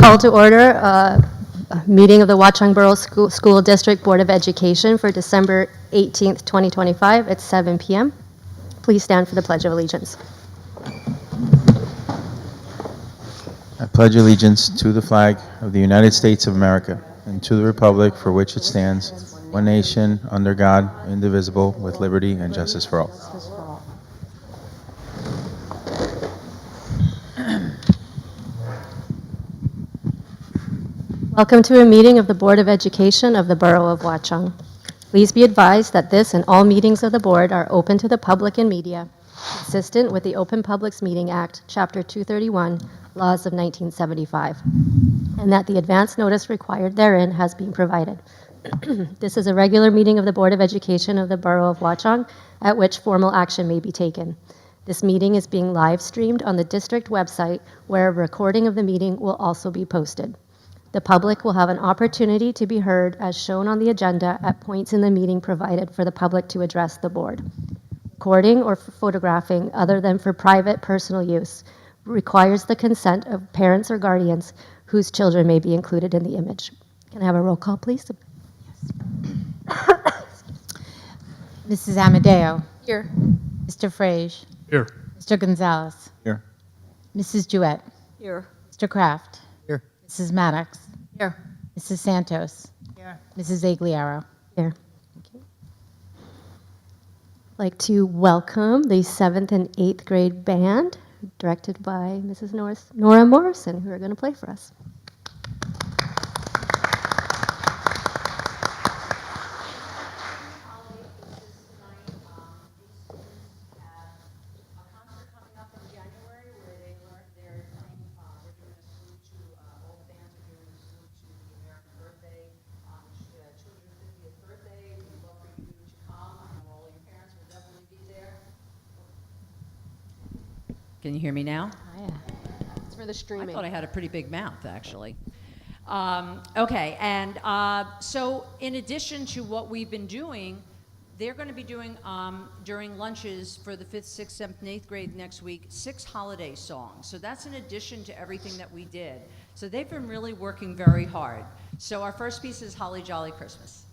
Call to order a meeting of the Watchung Borough School District Board of Education for December 18th, 2025 at 7 p.m. Please stand for the Pledge of Allegiance. I pledge allegiance to the flag of the United States of America and to the republic for which it stands, one nation, under God, indivisible, with liberty and justice for all. Welcome to a meeting of the Board of Education of the Borough of Watchung. Please be advised that this and all meetings of the board are open to the public and media, consistent with the Open Publics Meeting Act, Chapter 231, Laws of 1975, and that the advance notice required therein has been provided. This is a regular meeting of the Board of Education of the Borough of Watchung, at which formal action may be taken. This meeting is being live streamed on the district website, where a recording of the meeting will also be posted. The public will have an opportunity to be heard as shown on the agenda at points in the meeting provided for the public to address the board. Recording or photographing, other than for private personal use, requires the consent of parents or guardians whose children may be included in the image. Can I have a roll call, please? Mrs. Amadeo. Here. Mr. Frage. Here. Mr. Gonzalez. Here. Mrs. Jewett. Here. Mr. Kraft. Here. Mrs. Maddox. Here. Mrs. Santos. Here. Mrs. Agliaro. Here. Okay. I'd like to welcome the 7th and 8th grade band, directed by Mrs. Nora Morrison, who are going to play for us. Can you hear me now? Oh, yeah. It's for the I streaming. thought I had a pretty big mouth, actually. Okay, and so in addition to what we've been doing, they're going to be doing, during lunches for the 5th, 6th, 7th, and 8th grade next week, 6 holiday songs. So that's in addition to everything that we did. So they've been really working very hard. So our first piece is Holly Jolly Christmas.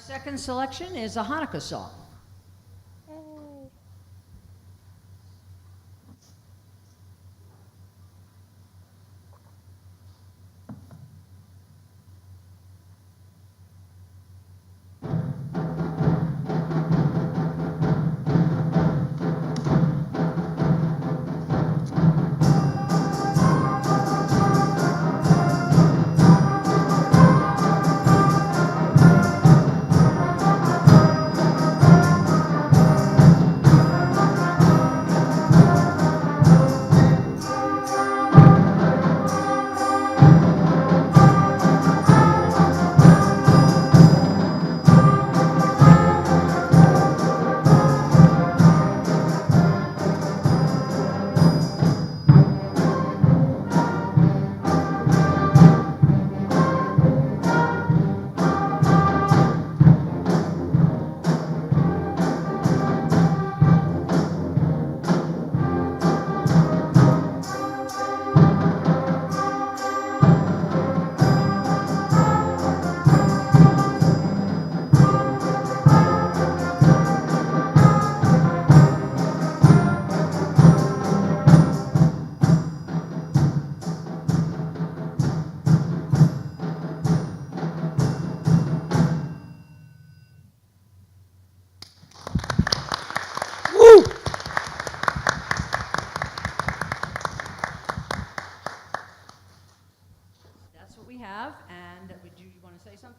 Second selection is a Hanukkah song.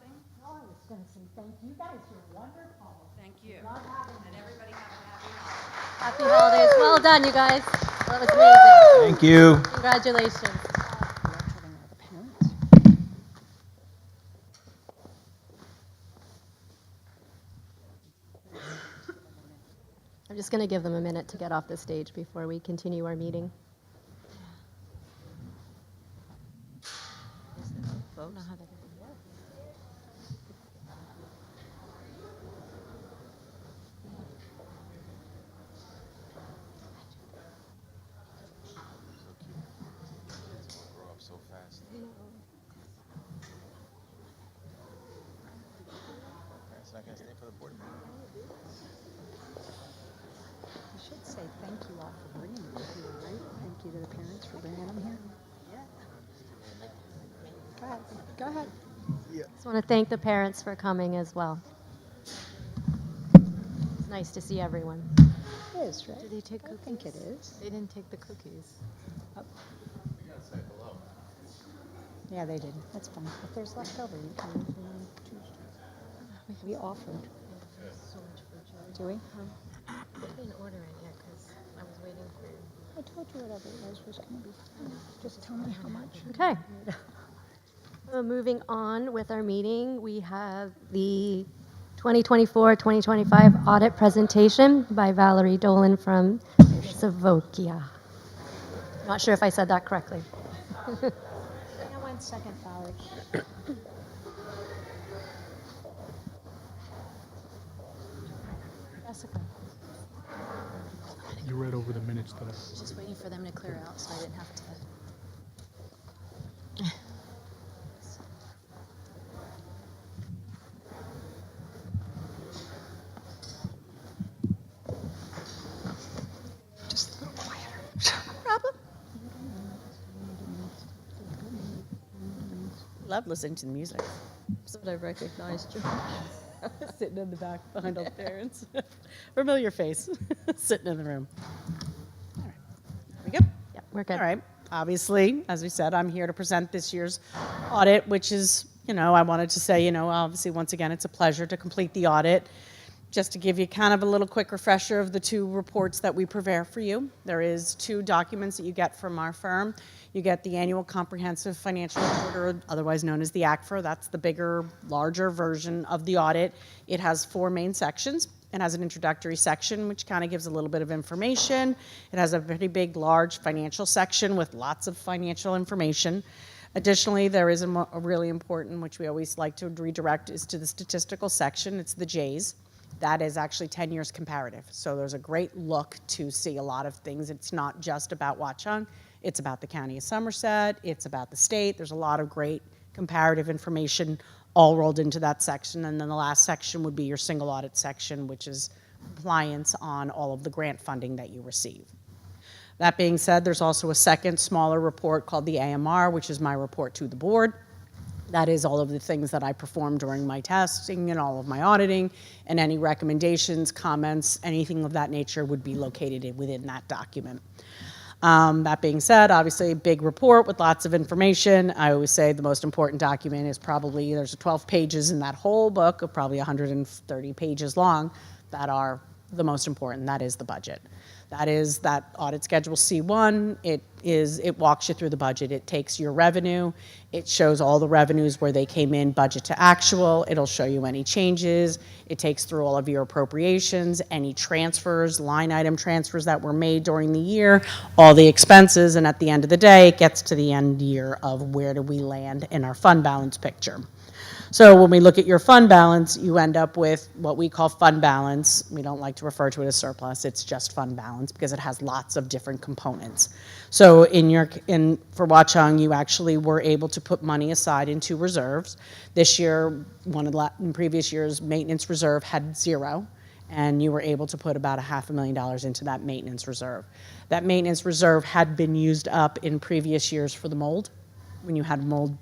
something? No, I was going to say thank you guys. You're wonderful. Thank you. Love having you. And everybody have a happy holiday. Happy holidays. Well done, you guys. That was amazing. Thank you. Congratulations. I'm just going to give them a minute to get off the stage before we continue our meeting. You should say thank you all for bringing them here, right? Thank you to the parents for bringing them here. Go ahead. Go ahead. Just want to thank the parents for coming as well. It's nice to see everyone. It is, right? Did they take I cookies? think it is. They didn't take the cookies. Yeah, they did. That's fine. If there's leftover, you can leave them on Tuesday. We offered. Do we? I didn't order it yet because I was waiting for you. I told you whatever it was going to be fine. Just tell me how much. Okay. Moving on with our meeting, we have the 2024-2025 audit presentation by Valerie Dolan from Savokia. Not sure if I said that correctly. Hang on 1 second, Valerie. Jessica. You read over the minutes that I. Just waiting for them to clear out so I didn't have to. Just a little quieter. Love listening to the music. So I recognized you. Sitting in the back behind all the parents. Familiar face sitting in the room. All right. There we go. Yep, we're good. All right. Obviously, as we said, I'm here to present this year's audit, which is, I wanted to say, obviously, once again, it's a pleasure to complete the audit. Just to give you kind of a little quick refresher of the two reports that we prepare for you. There is 2 documents that you get from our firm. You get the annual comprehensive financial report, or otherwise known as the ACFR. That's the bigger, larger version of the audit. It has 4 main sections. It has an introductory section, which kind of gives a little bit of information. It has a pretty big, large financial section with lots of financial information. Additionally, there is a really important, which we always like to redirect, is to the statistical section. It's the J's. That is actually 10 years comparative. So there's a great look to see a lot of things. It's not just about Watchung. It's about the County of Somerset. It's about the state. There's a lot of great comparative information all rolled into that section. And then the last section would be your single audit section, which is compliance on all of the grant funding that you receive. That being said, there's also a second smaller report called the AMR, which is my report to the board. That is all of the things that I performed during my testing and all of my auditing, and any recommendations, comments, anything of that nature would be located within that document. That being said, obviously a big report with lots of information. I always say the most important document is probably, there's 12 pages in that whole book, of probably 130 pages long, that are the most important. That is the budget. That is that audit schedule C1. It walks you through the budget. It takes your revenue. It shows all the revenues where they came in budget to actual. It'll show you any changes. It takes through all of your appropriations, any transfers, line item transfers that were made during the year, all the expenses, and at the end of the day, it gets to the end year of where do we land in our fund balance picture. So when we look at your fund balance, you end up with what we call fund balance. We don't like to refer to it as surplus. It's just fund balance because it has lots of different components. So for Watchung, you actually were able to put money aside into reserves. This year, in previous years, maintenance reserve had 0, and you were able to put about $500,000 into that maintenance reserve. That maintenance reserve had been used up in previous years for the mold. When you had mold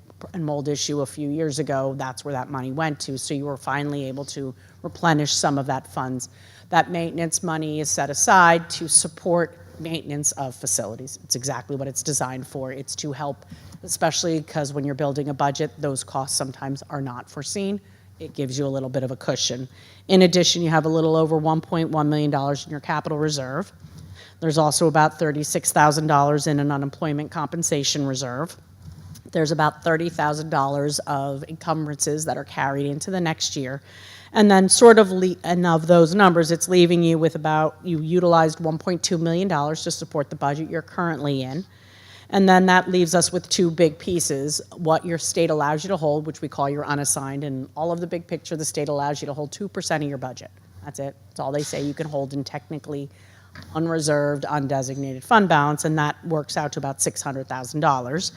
issue a few years ago, that's where that money went to. So you were finally able to replenish some of that funds. That maintenance money is set aside to support maintenance of facilities. It's exactly what it's designed for. It's to help, especially because when you're building a budget, those costs sometimes are not foreseen. It gives you a little bit of a cushion. In addition, you have a little over $1.1 million in your capital reserve. There's also about $36,000 in an unemployment compensation reserve. There's about $30,000 of encumbrances that are carried into the next year. And then and of those numbers, it's leaving you with you utilized $1.2 million to support the budget you're currently in. And then that leaves us with two big pieces, what your state allows you to hold, which we call your unassigned, and all of the big picture, the state allows you to hold 2% of your budget. That's it. That's all they say you can hold in technically unreserved, undesignated fund balance, and that works out to about $600,000,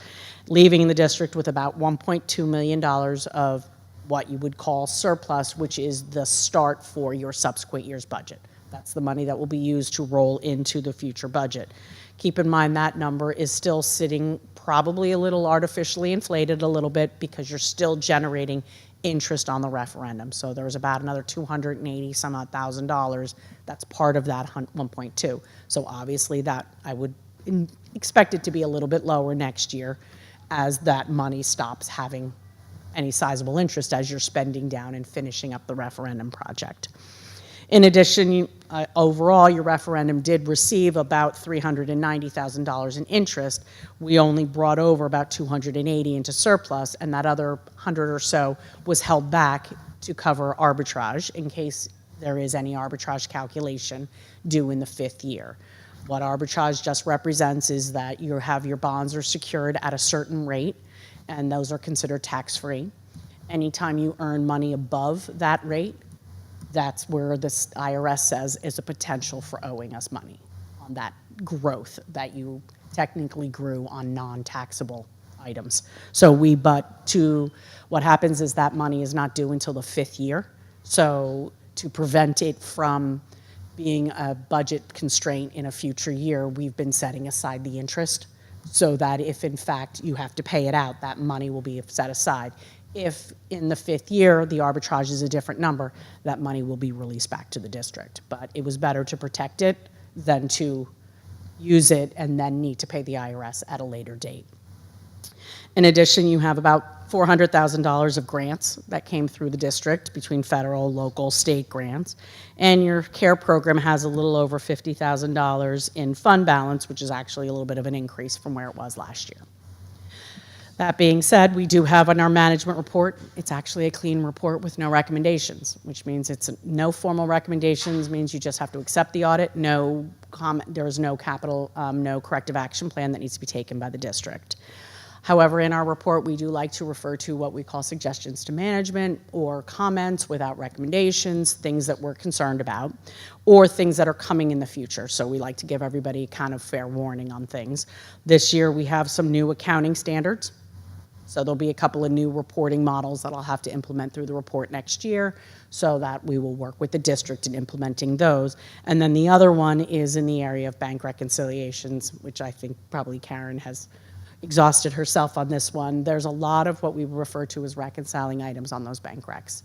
leaving the district with about $1.2 million of what you would call surplus, which is the start for your subsequent year's budget. That's the money that will be used to roll into the future budget. Keep in mind that number is still sitting probably a little artificially inflated a little bit because you're still generating interest on the referendum. So there's about another $280 some odd thousand that's part of that 1.2. So obviously that I would expect it to be a little bit lower next year as that money stops having any sizable interest as you're spending down and finishing up the referendum project. In addition, overall, your referendum did receive about $390,000 in interest. We only brought over about $280 into surplus, and that other 100 or so was held back to cover arbitrage in case there is any arbitrage calculation due in the 5th year. What arbitrage just represents is that you have your bonds are secured at a certain rate, and those are considered tax-free. Anytime you earn money above that rate, that's where the IRS says is a potential for owing us money on that growth that you technically grew on non-taxable items. So what happens is that money is not due until the 5th year. So to prevent it from being a budget constraint in a future year, we've been setting aside the interest so that if in fact you have to pay it out, that money will be set aside. If in the 5th year the arbitrage is a different number, that money will be released back to the district. But it was better to protect it than to use it and then need to pay the IRS at a later date. In addition, you have about $400,000 of grants that came through the district between federal, local, state grants. And your CARE program has a little over $50,000 in fund balance, which is actually a little bit of an increase from where it was last year. That being said, we do have on our management report, it's actually a clean report with no recommendations, which means it's no formal recommendations, means you just have to accept the audit, no comment, there is no no corrective action plan that needs to be taken by the district. However, in our report, we do like to refer to what we call suggestions to management or comments without recommendations, things that we're concerned about, or things that are coming in the future. So we like to give everybody kind of fair warning on things. This year, we have some new accounting standards. So there'll be a couple of new reporting models that I'll have to implement through the report next year so that we will work with the district in implementing those. And then the other one is in the area of bank reconciliations, which I think probably Karen has exhausted herself on this one. There's a lot of what we refer to as reconciling items on those bank recs.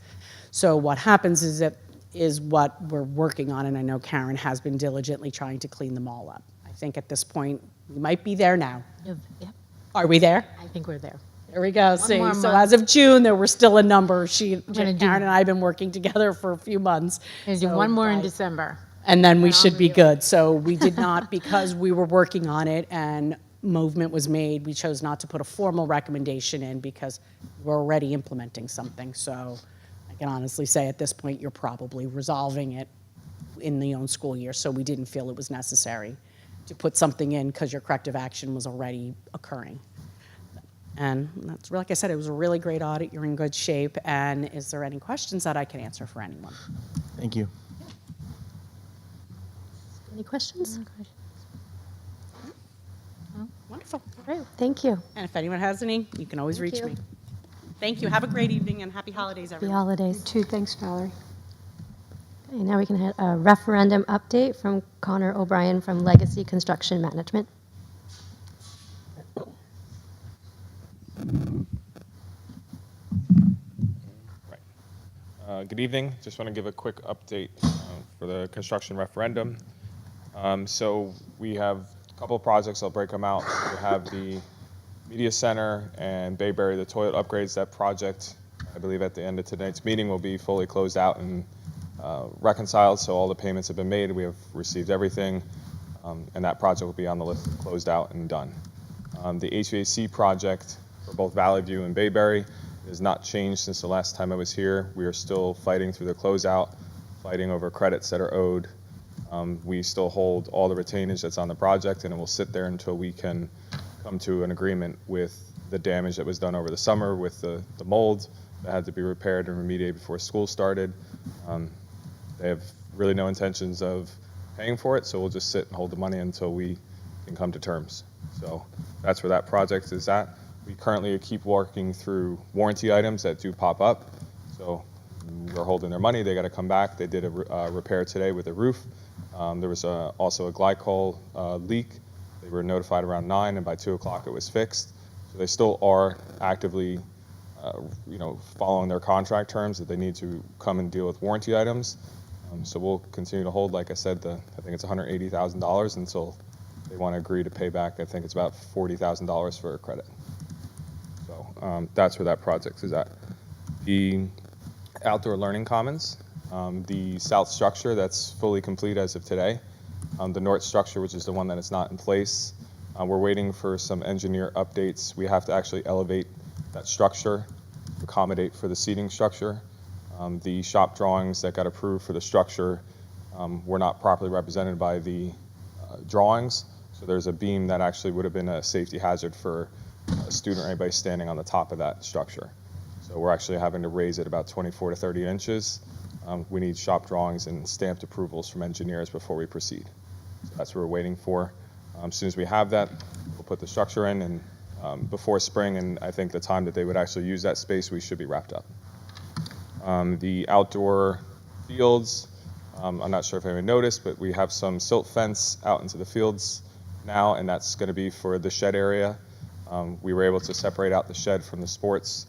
So what happens is what we're working on, and I know Karen has been diligently trying to clean them all up. I think at this point, we might be there now. Yep. Are we there? I think we're there. There we go. See, more so month. as of June, there were still a number. Karen gonna do- and I have been working together for a few months. Gonna do So one more in by- December. And then we And I'll should be do it. good. So we did not, because we were working on it and movement was made, we chose not to put a formal recommendation in because we're already implementing something. So I can honestly say at this point, you're probably resolving it in the own school year. So we didn't feel it was necessary to put something in because your corrective action was already occurring. And that's, like I said, it was a really great audit. You're in good shape. And is there any questions that I can answer for anyone? Thank you. Any questions? Wonderful. Great, thank you. And if anyone has any, you can always Thank reach you. me. Thank you. Have a great evening and happy holidays, Happy everyone. holidays. Two, thanks, Valerie. Okay, now we can have a referendum update from Connor O'Brien from Legacy Construction Management. Good evening. Just want to give a quick update for the construction referendum. So we have a couple of projects, I'll break them out. We have the Media Center and Bayberry, the toilet upgrades. That project, I believe at the end of tonight's meeting, will be fully closed out and reconciled, so all the payments have been made. We have received everything, and that project will be on the list, closed out and done. The HVAC project for both Valley View and Bayberry has not changed since the last time I was here. We are still fighting through the closeout, fighting over credits that are owed. We still hold all the retainage that's on the project, and it will sit there until we can come to an agreement with the damage that was done over the summer with the mold that had to be repaired and remediated before school started. They have really no intentions of paying for it, so we'll just sit and hold the money until we can come to terms. So that's where that project is at. We currently keep working through warranty items that do pop up. So we're holding their money. They got to come back. They did a repair today with the roof. There was also a glycol leak. They were notified around 9, and by 2 o'clock it was fixed. So they still are actively, following their contract terms that they need to come and deal with warranty items. So we'll continue to hold, like I said, I think it's $180,000 until they want to agree to pay back. I think it's about $40,000 for a credit. So that's where that project is at. The outdoor learning commons, the south structure that's fully complete as of today. The north structure, which is the one that is not in place, we're waiting for some engineer updates. We have to actually elevate that structure, accommodate for the seating structure. The shop drawings that got approved for the structure were not properly represented by the drawings. So there's a beam that actually would have been a safety hazard for a student or anybody standing on the top of that structure. So we're actually having to raise it about 24 to 30 inches. We need shop drawings and stamped approvals from engineers before we proceed. So that's what we're waiting for. As soon as we have that, we'll put the structure in, and before spring, and I think the time that they would actually use that space, we should be wrapped up. The outdoor fields, I'm not sure if anyone noticed, but we have some silt fence out into the fields now, and that's going to be for the shed area. We were able to separate out the shed from the sports.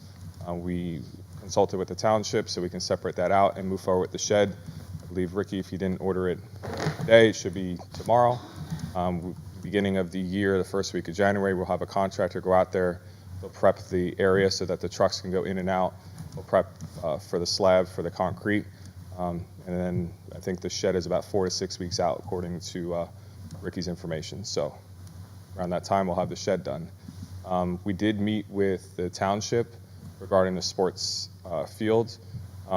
We consulted with the township so we can separate that out and move forward with the shed. I believe, Ricky, if you didn't order it today, it should be tomorrow. Beginning of the year, the first week of January, we'll have a contractor go out there. They'll prep the area so that the trucks can go in and out. We'll prep for the slab, for the concrete. And then I think the shed is about 4 to 6 weeks out, according to Ricky's information. So around that time, we'll have the shed done. We did meet with the township regarding the sports field.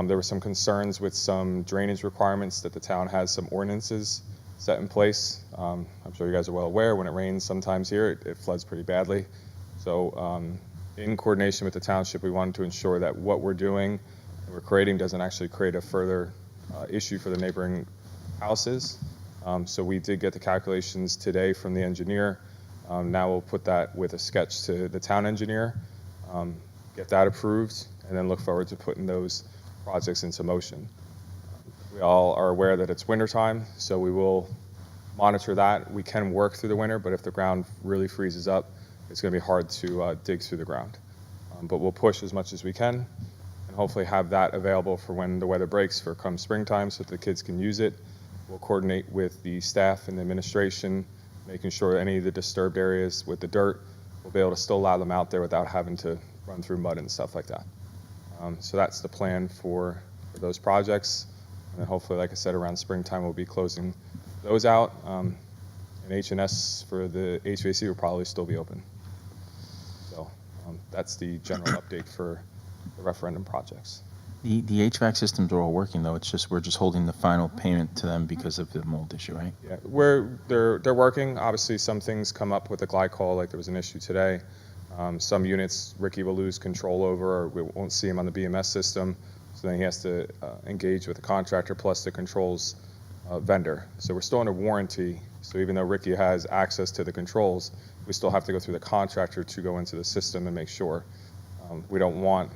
There were some concerns with some drainage requirements that the town has some ordinances set in place. I'm sure you guys are well aware, when it rains sometimes here, it floods pretty badly. So in coordination with the township, we wanted to ensure that what we're doing and we're creating doesn't actually create a further issue for the neighboring houses. So we did get the calculations today from the engineer. Now we'll put that with a sketch to the town engineer, get that approved, and then look forward to putting those projects into motion. We all are aware that it's wintertime, so we will monitor that. We can work through the winter, but if the ground really freezes up, it's going to be hard to dig through the ground. But we'll push as much as we can and hopefully have that available for when the weather breaks for come springtime so that the kids can use it. We'll coordinate with the staff and the administration, making sure any of the disturbed areas with the dirt, we'll be able to still allow them out there without having to run through mud and stuff like that. So that's the plan for those projects. And then hopefully, like I said, around springtime, we'll be closing those out. And H&S for the HVAC will probably still be open. So that's the general update for the referendum projects. The HVAC systems are all working, though. It's just we're just holding the final payment to them because of the mold issue, right? Yeah, they're working. Obviously, some things come up with the glycol, like there was an issue today. Some units Ricky will lose control over, or we won't see him on the BMS system. So then he has to engage with the contractor plus the controls vendor. So we're still under warranty. So even though Ricky has access to the controls, we still have to go through the contractor to go into the system and make sure. We don't want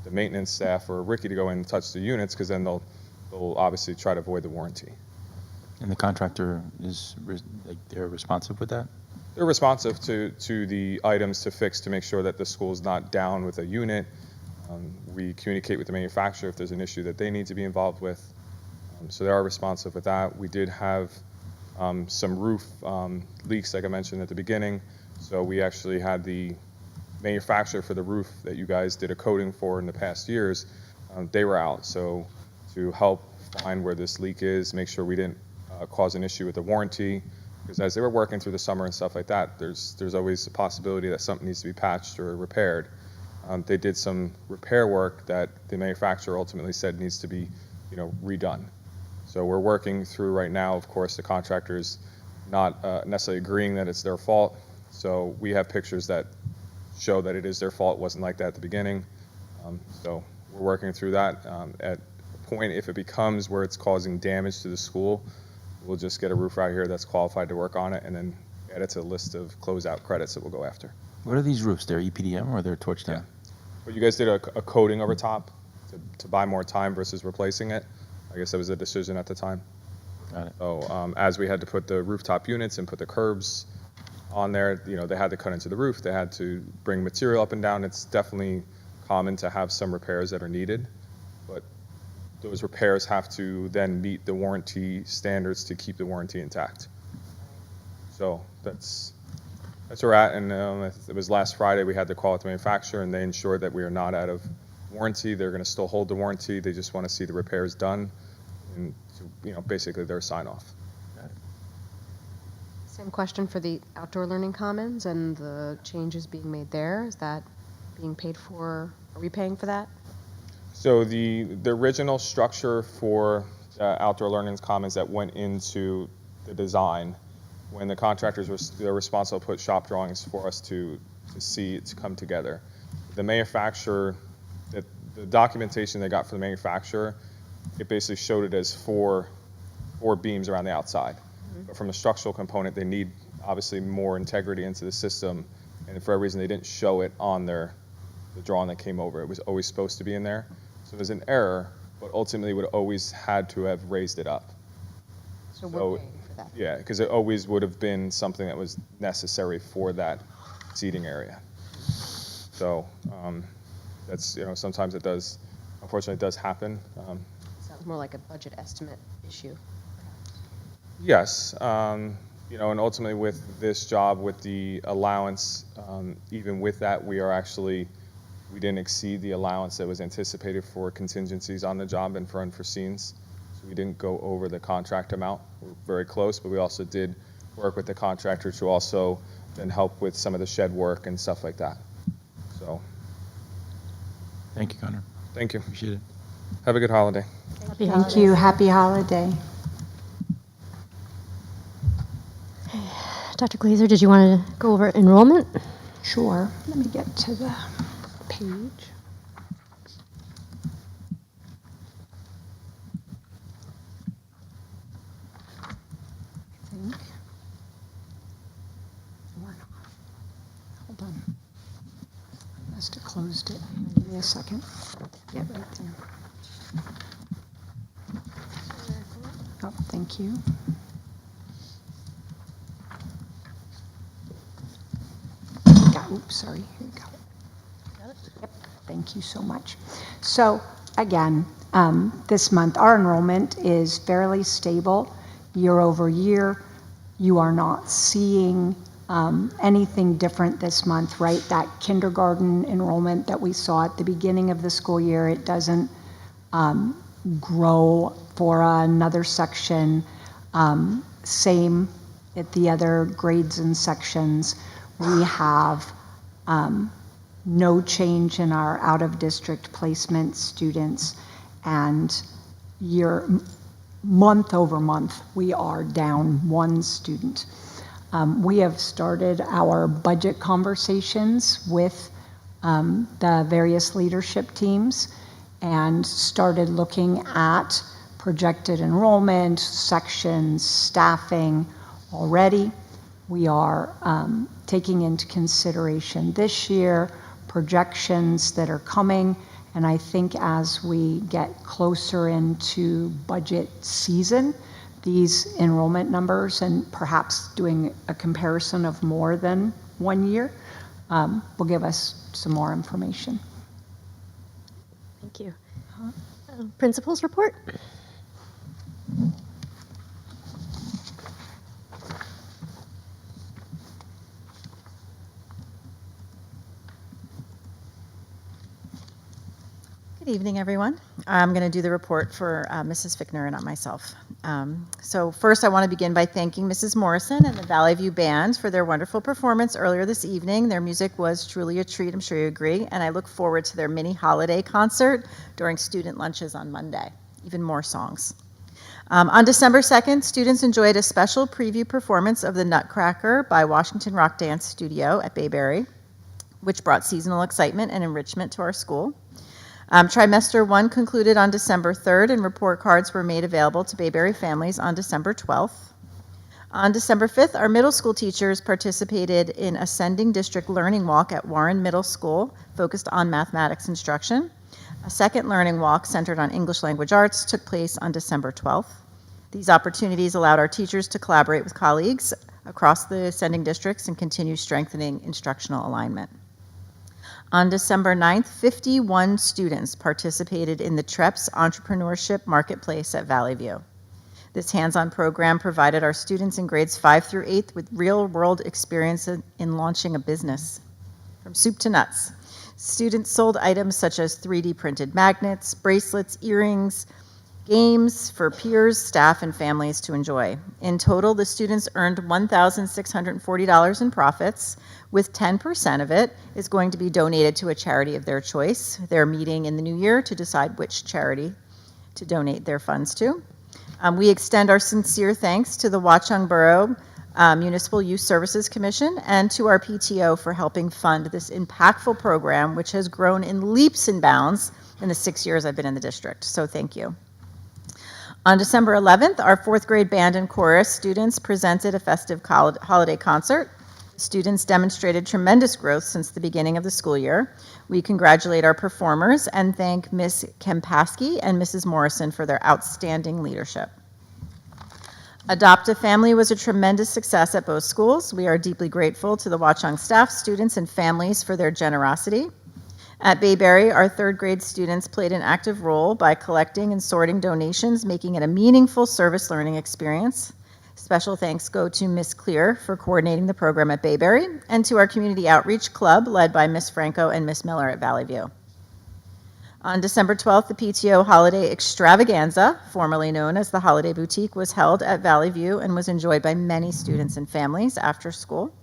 the maintenance staff or Ricky to go in and touch the units, because then they'll obviously try to avoid the warranty. And the contractor is they're responsive with that? They're responsive to the items to fix to make sure that the school's not down with a unit. We communicate with the manufacturer if there's an issue that they need to be involved with. So they are responsive with that. We did have some roof leaks, like I mentioned at the beginning. So we actually had the manufacturer for the roof that you guys did a coating for in the past years, they were out. So to help find where this leak is, make sure we didn't cause an issue with the warranty, because as they were working through the summer and stuff like that, there's always a possibility that something needs to be patched or repaired. They did some repair work that the manufacturer ultimately said needs to be, redone. So we're working through right now. Of course, the contractor's not necessarily agreeing that it's their fault. So we have pictures that show that it is their fault. It wasn't like that at the beginning. So we're working through that. At a point, if it becomes where it's causing damage to the school, we'll just get a roofer out here that's qualified to work on it and then add it to the list of closeout credits that we'll go after. What are these roofs? They're EPDM or they're torch down? But you guys did a coating over top to buy more time versus replacing it. I guess that was a decision at the time. Got it. So as we had to put the rooftop units and put the curbs on there, they had to cut into the roof. They had to bring material up and down. It's definitely common to have some repairs that are needed, but those repairs have to then meet the warranty standards to keep the warranty intact. So that's where we're at. And it was last Friday we had the call with the manufacturer, and they ensured that we are not out of warranty. They're going to still hold the warranty. They just want to see the repairs done, and basically their sign off. Same question for the outdoor learning commons and the changes being made there. Is that being paid for? Are we paying for that? So the original structure for outdoor learning commons that went into the design, when the contractors were responsible to put shop drawings for us to see it to come together. The manufacturer, the documentation they got from the manufacturer, it basically showed it as four beams around the outside. But from a structural component, they need obviously more integrity into the system, and for a reason they didn't show it on the drawing that came over. It was always supposed to be in there. So there's an error, but ultimately would always had to have raised it up. So we're paying for that. Yeah, because it always would have been something that was necessary for that seating area. So that's, sometimes it does, unfortunately it does happen. Sounds more like a budget estimate issue. Yes, and ultimately with this job, with the allowance, even with that, we didn't exceed the allowance that was anticipated for contingencies on the job and for unforeseens. So we didn't go over the contract amount. We're very close, but we also did work with the contractor to also then help with some of the shed work and stuff like that. So, Thank you, Connor. thank you. Appreciate it. Have a good holiday. Happy Thank holidays. you. Happy holiday. Dr. Glazer, did you want to go over enrollment? Sure. Let me get to the page. I think. Or not. Hold on. Must have closed it. Give me a second. Yeah, right there. Oh, thank you. Oops, sorry. Here we go. Yep, thank you so much. So again, this month our enrollment is fairly stable year over year. You are not seeing anything different this month, right? That kindergarten enrollment that we saw at the beginning of the school year, it doesn't grow for another section. Same at the other grades and sections. We have no change in our out-of-district placement students, and month over month, we are down one student. We have started our budget conversations with the various leadership teams and started looking at projected enrollment, sections, staffing already. We are taking into consideration this year projections that are coming, and I think as we get closer into budget season, these enrollment numbers and perhaps doing a comparison of more than 1 year will give us some more information. Thank you. Principal's report? evening, everyone. I'm going to do the report for Mrs. Fickner and not myself. So first, I want to begin by thanking Mrs. Morrison and the Valley View Band for their wonderful performance earlier this evening. Their music was truly a treat, I'm sure you agree, and I look forward to their mini holiday concert during student lunches on Monday. Even more songs. On December 2nd, students enjoyed a special preview performance of the Nutcracker by Washington Rock Dance Studio at Bayberry, which brought seasonal excitement and enrichment to our school. Trimester 1 concluded on December 3rd, and report cards were made available to Bayberry families on December 12th. On December 5th, our middle school teachers participated in Ascending District Learning Walk at Warren Middle School, focused on mathematics instruction. A second learning walk centered on English language arts took place on December 12th. These opportunities allowed our teachers to collaborate with colleagues across the Ascending districts and continue strengthening instructional alignment. On December 9th, 51 students participated in the TREPS Entrepreneurship Marketplace at Valley View. This hands-on program provided our students in grades 5 through 8 with real-world experience in launching a business. From soup to nuts, students sold items such as 3D printed magnets, bracelets, earrings, games for peers, staff, and families to enjoy. In total, the students earned $1,640 in profits, with 10% of it is going to be donated to a charity of their choice. They're meeting in the new year to decide which charity to donate their funds to. We extend our sincere thanks to the Watchung Borough Municipal Youth Services Commission and to our PTO for helping fund this impactful program, which has grown in leaps and bounds in the 6 years I've been in the district. So thank you. On December 11th, our 4th grade band and chorus students presented a festive holiday concert. Students demonstrated tremendous growth since the beginning of the school year. We congratulate our performers and thank Ms. Kempaski and Mrs. Morrison for their outstanding leadership. Adopt a Family was a tremendous success at both schools. We are deeply grateful to the Watchung staff, students, and families for their generosity. At Bayberry, our 3rd grade students played an active role by collecting and sorting donations, making it a meaningful service learning experience. Special thanks go to Ms. Clear for coordinating the program at Bayberry and to our Community Outreach Club led by Ms. Franco and Ms. Miller at Valley View. On December 12th, the PTO Holiday Extravaganza, formerly known as the Holiday Boutique, was held at Valley View and was enjoyed by many students and families after school.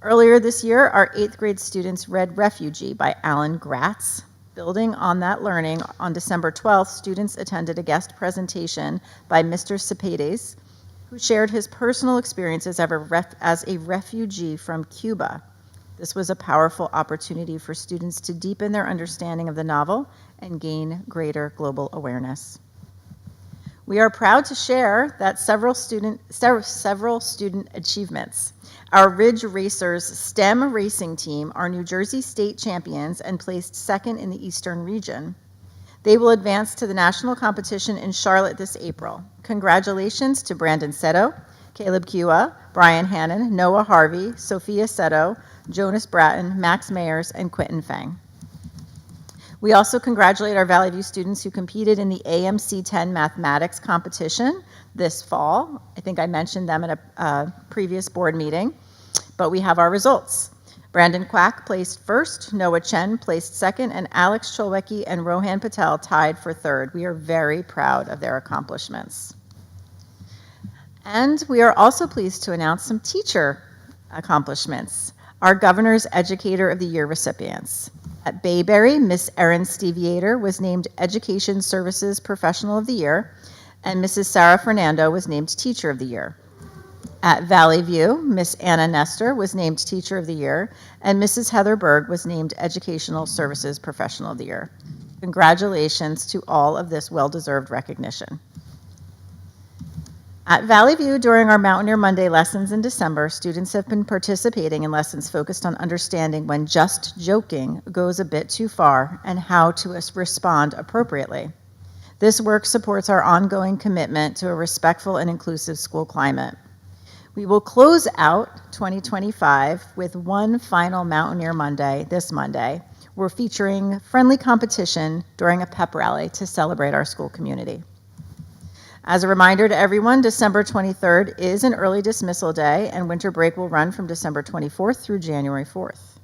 Earlier this year, our 8th grade students read Refugee by Alan Gratz. Building on that learning, on December 12th, students attended a guest presentation by Mr. Cepedes, who shared his personal experiences as a refugee from Cuba. This was a powerful opportunity for students to deepen their understanding of the novel and gain greater global awareness. We are proud to share that several student achievements. Our Ridge Racers STEM racing team are New Jersey state champions and placed 2nd in the Eastern region. They will advance to the national competition in Charlotte this April. Congratulations to Brandon Seto, Caleb Kua, Brian Hannon, Noah Harvey, Sophia Seto, Jonas Bratton, Max Mayers, and Quentin Fang. We also congratulate our Valley View students who competed in the AMC 10 mathematics competition this fall. I think I mentioned them at a previous board meeting, but we have our results. Brandon Quack placed 1st, Noah Chen placed 2nd, and Alex Cholwecki and Rohan Patel tied for 3rd. We are very proud of their accomplishments. And we are also pleased to announce some teacher accomplishments. Our Governor's Educator of the Year recipients. At Bayberry, Miss Erin Steviator was named Education Services Professional of the Year, and Mrs. Sarah Fernando was named Teacher of the Year. At Valley View, Miss Anna Nestor was named Teacher of the Year, and Mrs. Heather Berg was named Educational Services Professional of the Year. Congratulations to all of this well-deserved recognition. At Valley View, during our Mountaineer Monday lessons in December, students have been participating in lessons focused on understanding when just joking goes a bit too far and how to respond appropriately. This work supports our ongoing commitment to a respectful and inclusive school climate. We will close out 2025 with one final Mountaineer Monday, this Monday. We're featuring friendly competition during a pep rally to celebrate our school community. As a reminder to everyone, December 23rd is an early dismissal day, and winter break will run from December 24th through January 4th.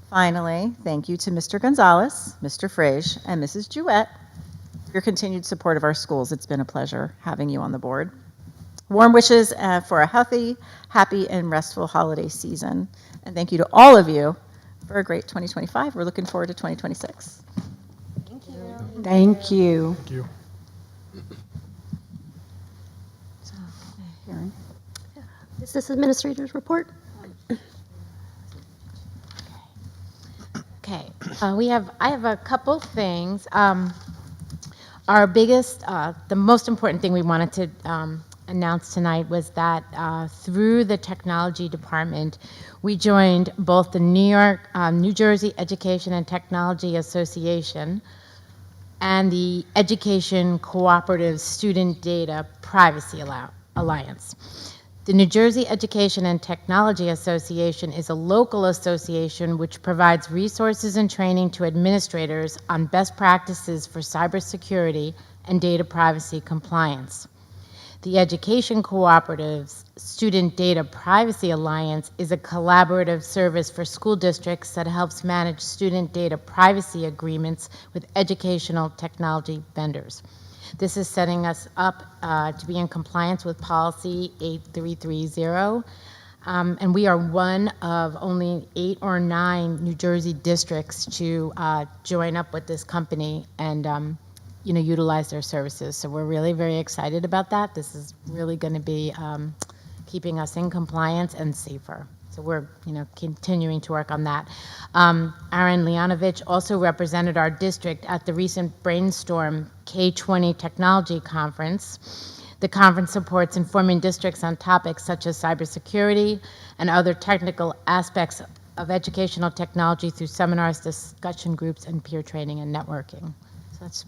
Finally, thank you to Mr. Gonzalez, Mr. Frage, and Mrs. Jewett for your continued support of our schools. It's been a pleasure having you on the board. Warm wishes for a healthy, happy, and restful holiday season. And thank you to all of you for a great 2025. We're looking forward to 2026. Thank you. Thank you. Karen? Is this administrator's report? Okay, I have a couple things. Our biggest, the most important thing we wanted to announce tonight was that through the technology department, we joined both the New Jersey Education and Technology Association and the Education Cooperative Student Data Privacy Alliance. The New Jersey Education and Technology Association is a local association which provides resources and training to administrators on best practices for cybersecurity and data privacy compliance. The Education Cooperative's Student Data Privacy Alliance is a collaborative service for school districts that helps manage student data privacy agreements with educational technology vendors. This is setting us up to be in compliance with policy 8330. And we are one of only 8 or 9 New Jersey districts to join up with this company and utilize their services. So we're really very excited about that. This is really going to be keeping us in compliance and safer. So we're continuing to work on that. Aaron Leonovich also represented our district at the recent Brainstorm K-20 Technology Conference. The conference supports informing districts on topics such as cybersecurity and other technical aspects of educational technology through seminars, discussion groups, and peer training and networking. So that's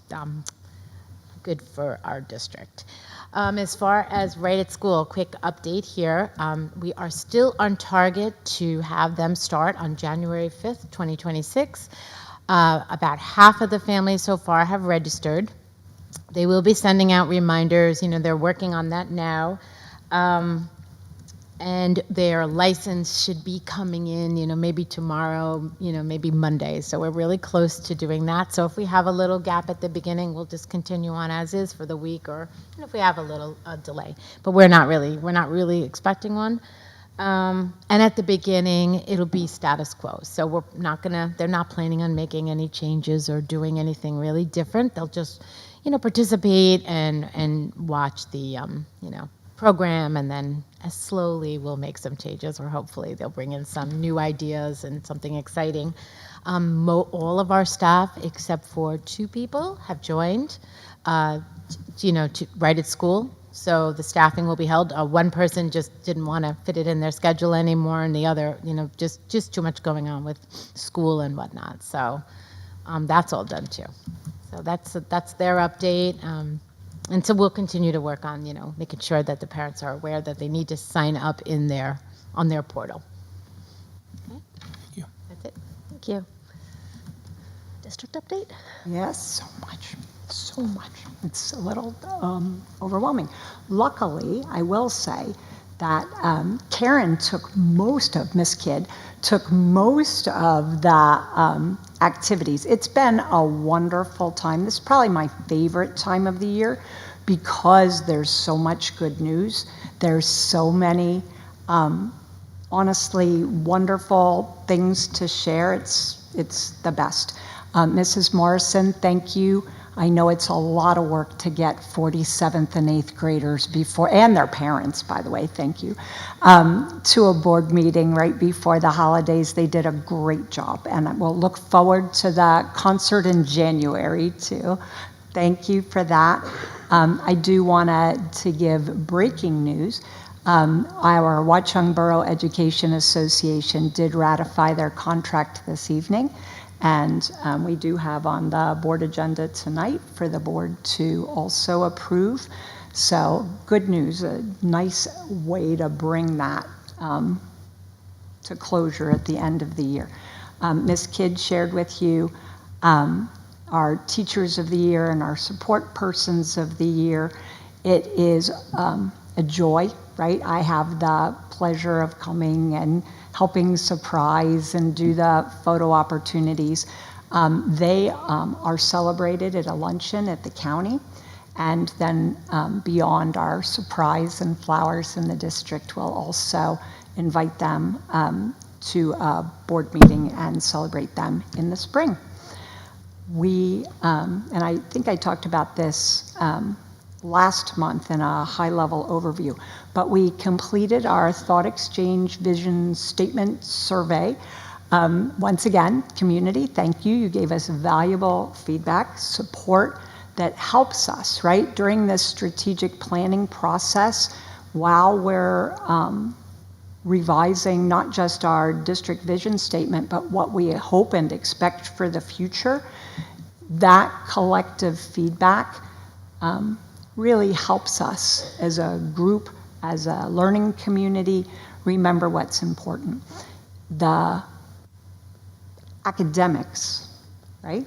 good for our district. As far as Right at School, quick update here. We are still on target to have them start on January 5th, 2026. About half of the families so far have registered. They will be sending out reminders. They're working on that now. And their license should be coming in, maybe tomorrow, maybe Monday. So we're really close to doing that. So if we have a little gap at the beginning, we'll just continue on as is for the week, or if we have a little delay. But we're not really expecting one. And at the beginning, it'll be status quo. So they're not planning on making any changes or doing anything really different. They'll just, participate and watch the, program, and then slowly we'll make some changes, or hopefully they'll bring in some new ideas and something exciting. All of our staff, except for 2 people, have joined, to Right at School. So the staffing will be held. One person just didn't want to fit it in their schedule anymore, and the other, just too much going on with school and whatnot. So that's all done too. So that's their update. And so we'll continue to work on, making sure that the parents are aware that they need to sign up on their portal. Okay? Thank you. That's it. Thank you. District update? Yes, so much. It's a little overwhelming. Luckily, I will say that Karen Miss Kidd took most of the activities. It's been a wonderful time. This is probably my favorite time of the year because there's so much good news. There's so many honestly wonderful things to share. It's the best. Mrs. Morrison, thank you. I know it's a lot of work to get 47th and 8th graders and their parents, by the way, thank you, to a board meeting right before the holidays. They did a great job, and we'll look forward to the concert in January, too. Thank you for that. I do want to give breaking news. Our Watchung Borough Education Association did ratify their contract this evening. And we do have on the board agenda tonight for the board to also approve. So good news, a nice way to bring that to closure at the end of the year. Ms. Kidd shared with you our Teachers of the Year and our Support Persons of the Year. It is a joy right? I have the pleasure of coming and helping surprise and do the photo opportunities. They are celebrated at a luncheon at the county. And then beyond our surprise and flowers in the district, we'll also invite them to a board meeting and celebrate them in the spring. We, and I think I talked about this last month in a high-level overview, but we completed our thought exchange vision statement survey. Once again, community, thank you. You gave us valuable feedback, support that helps us, right, during this strategic planning process while we're revising not just our district vision statement, but what we hope and expect for the future. That collective feedback really helps us as a group, as a learning community, remember what's important. The academics, right,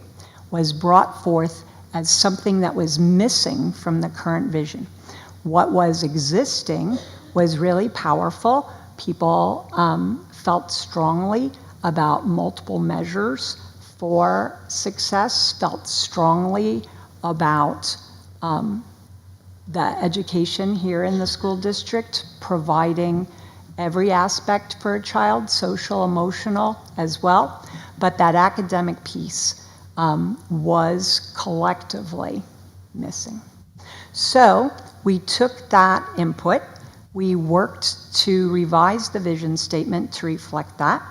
was brought forth as something that was missing from the current vision. What was existing was really powerful. People felt strongly about multiple measures for success, felt strongly about the education here in the school district, providing every aspect for a child, social, emotional as well. But that academic piece was collectively missing. So we took that input, we worked to revise the vision statement to reflect that,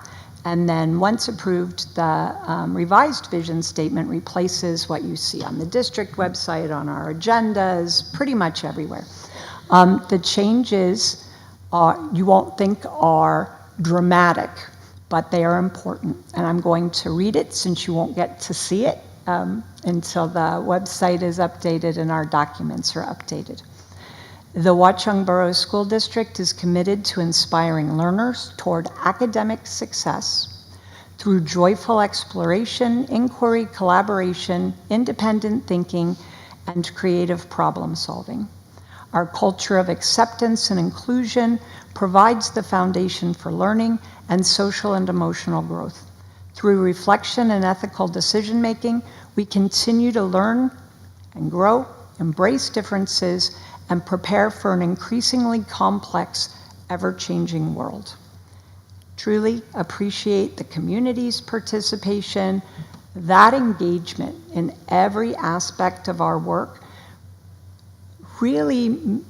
and then once approved, the revised vision statement replaces what you see on the district website, on our agendas, pretty much everywhere. The changes you won't think are dramatic, but they are important. And I'm going to read it since you won't get to see it until the website is updated and our documents are updated. The Watchung Borough School District is committed to inspiring learners toward academic success through joyful exploration, inquiry, collaboration, independent thinking, and creative problem solving. Our culture of acceptance and inclusion provides the foundation for learning and social and emotional growth. Through reflection and ethical decision-making, we continue to learn and grow, embrace differences, and prepare for an increasingly complex, ever-changing world. Truly appreciate the community's participation, that engagement in every aspect of our work really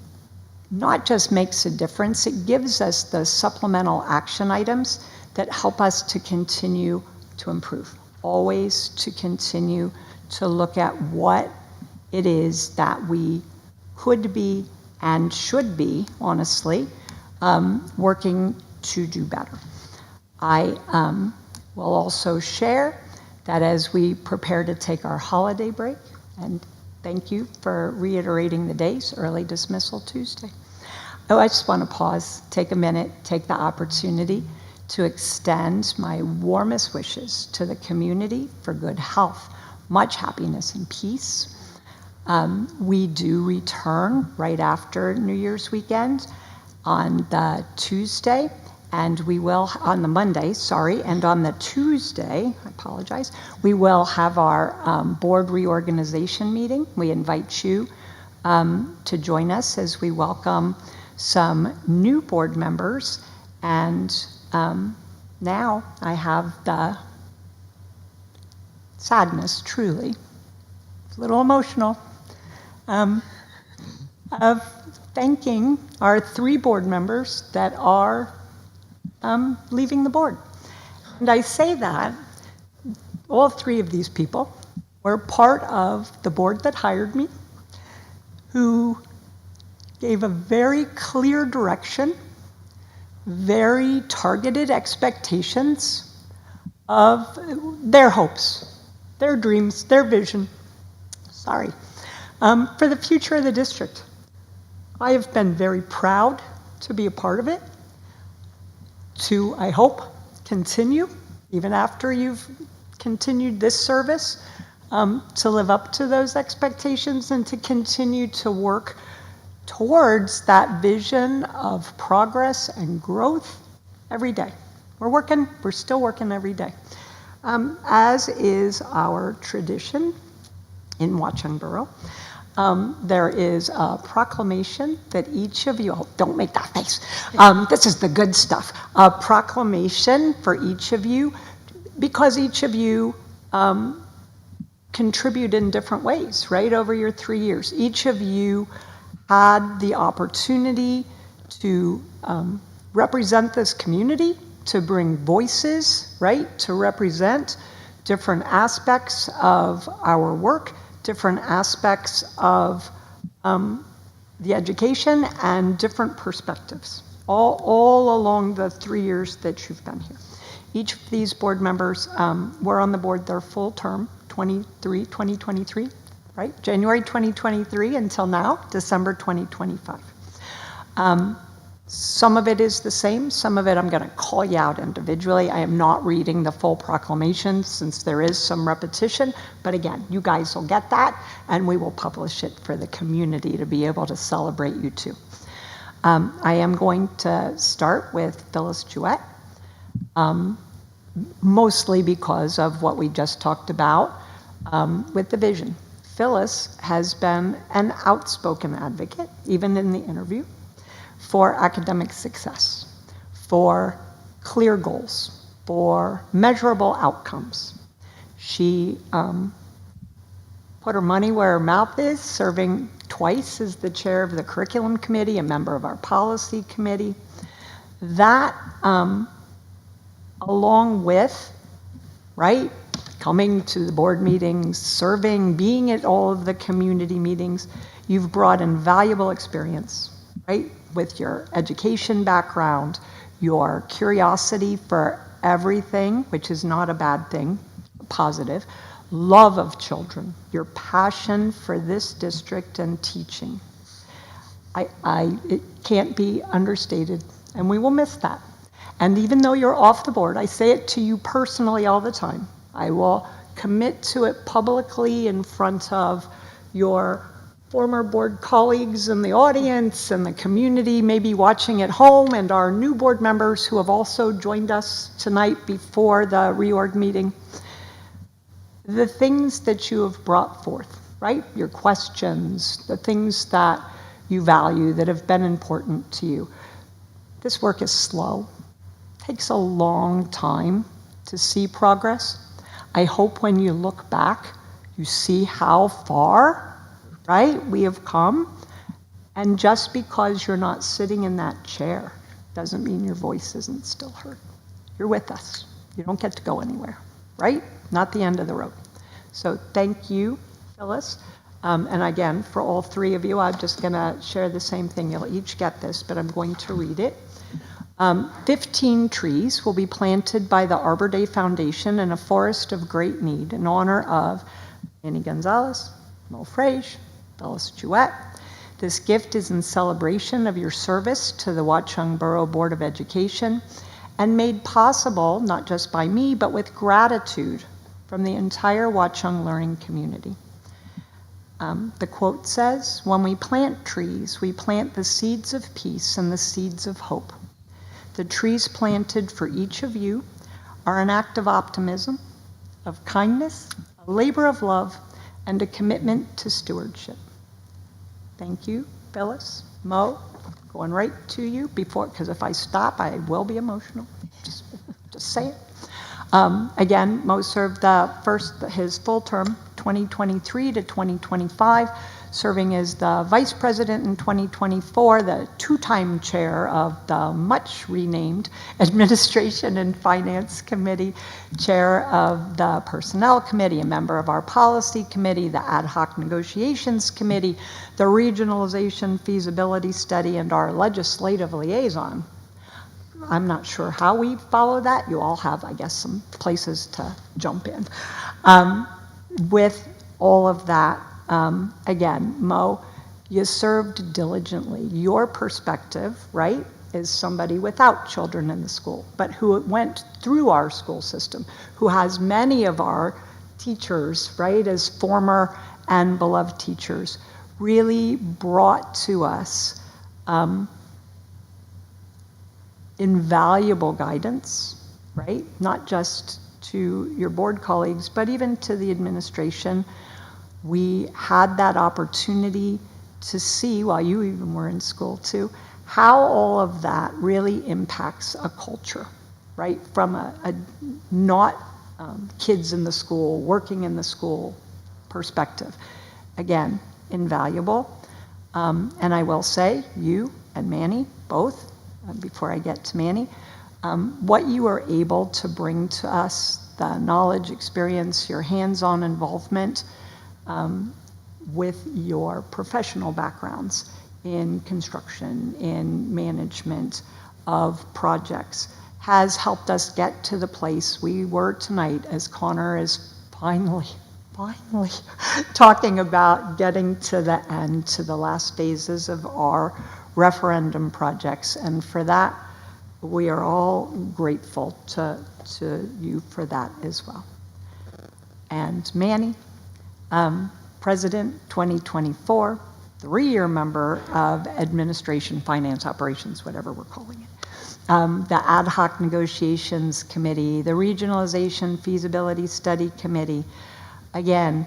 not just makes a difference, it gives us the supplemental action items that help us to continue to improve, always to continue to look at what it is that we could be and should be, honestly, working to do better. I will also share that as we prepare to take our holiday break, and thank you for reiterating the days, early dismissal Tuesday. Oh, I just want to pause, take a minute, take the opportunity to extend my warmest wishes to the community for good health, much happiness and peace. We do return right after New Year's weekend on the Tuesday, and we will, on the Monday, sorry, and on the Tuesday, I apologize, we will have our board reorganization meeting. We invite you to join us as we welcome some new board members, and now I have the sadness, truly, a little emotional, of thanking our 3 board members that are leaving the board. And I say that all 3 of these people were part of the board that hired me, who gave a very clear direction, very targeted expectations of their hopes, their dreams, their vision, for the future of the district. I have been very proud to be a part of it, to, I hope, continue, even after you've continued this service, to live up to those expectations and to continue to work towards that vision of progress and growth every day. We're still working every day. As is our tradition in Watchung Borough, there is a proclamation that each of you, oh, don't make that face, this is the good stuff, a proclamation for each of you, because each of you contribute in different ways, right, over your 3 years. Each of you had the opportunity to represent this community, to bring voices, right, to represent different aspects of our work, different aspects of the education, and different perspectives, all along the 3 years that you've been here. Each of these board members were on the board their full term, 2023, right? January 2023 until now, December 2025. Some of it is the same, some of it I'm going to call you out individually. I am not reading the full proclamation since there is some repetition, but again, you guys will get that, and we will publish it for the community to be able to celebrate you too. I am going to start with Phyllis Jewett, mostly because of what we just talked about with the vision. Phyllis has been an outspoken advocate, even in the interview, for academic success, for clear goals, for measurable outcomes. She put her money where her mouth is, serving twice as the chair of the curriculum committee, a member of our policy committee. That, along with, right, coming to the board meetings, serving, being at all of the community meetings, you've brought invaluable experience, right? With your education background, your curiosity for everything, which is not a bad thing, positive, love of children, your passion for this district and teaching. It can't be understated, and we will miss that. And even though you're off the board, I say it to you personally all the time. I will commit to it publicly in front of your former board colleagues in the audience and the community maybe watching at home, and our new board members who have also joined us tonight before the reorg meeting. The things that you have brought forth, right? Your questions, the things that you value that have been important to you. This work is slow. It takes a long time to see progress. I hope when you look back, you see how far, right, we have come. And just because you're not sitting in that chair doesn't mean your voice isn't still heard. You're with us. You don't get to go anywhere, right? Not the end of the road. So thank you, Phyllis. And again, for all three of you, I'm just going to share the same thing. You'll each get this, but I'm going to read it. 15 trees will be planted by the Arbor Day Foundation in a forest of great need in honor of Annie Gonzalez, Mo Frage, Phyllis Jewett. This gift is in celebration of your service to the Watchung Borough Board of Education, and made possible not just by me, but with gratitude from the entire Watchung learning community. The quote says, "When we plant trees, we plant the seeds of peace and the seeds of hope. The trees planted for each of you are an act of optimism, of kindness, a labor of love, and a commitment to stewardship." Thank you, Phyllis. Mo, going right to you before, because if I stop, I will be emotional. Just say it. Again, Mo served his full term, 2023 to 2025, serving as the vice president in 2024, the two-time chair of the much renamed Administration and Finance Committee, chair of the Personnel Committee, a member of our Policy Committee, the Ad Hoc Negotiations Committee, the Regionalization Feasibility Study, and our Legislative Liaison. I'm not sure how we follow that. You all have, I guess, some places to jump in. With all of that, again, Mo, you served diligently. Your perspective, right, is somebody without children in the school, but who went through our school system, who has many of our teachers, right, as former and beloved teachers, really brought to us invaluable guidance, right? Not just to your board colleagues, but even to the administration. We had that opportunity to see, while you even were in school too, how all of that really impacts a culture, right? From a not kids in the school, working in the school perspective. Again, invaluable. And I will say, you and Manny, both, before I get to Manny, what you are able to bring to us, the knowledge, experience, your hands-on involvement with your professional backgrounds in construction, in management of projects, has helped us get to the place we were tonight, as Connor is finally talking about getting to the end, to the last phases of our referendum projects. And for that, we are all grateful to you for that as well. And Manny, President 2024, 3-year member of Administration, Finance, Operations, whatever we're calling it. The Ad Hoc Negotiations Committee, the Regionalization Feasibility Study Committee. Again,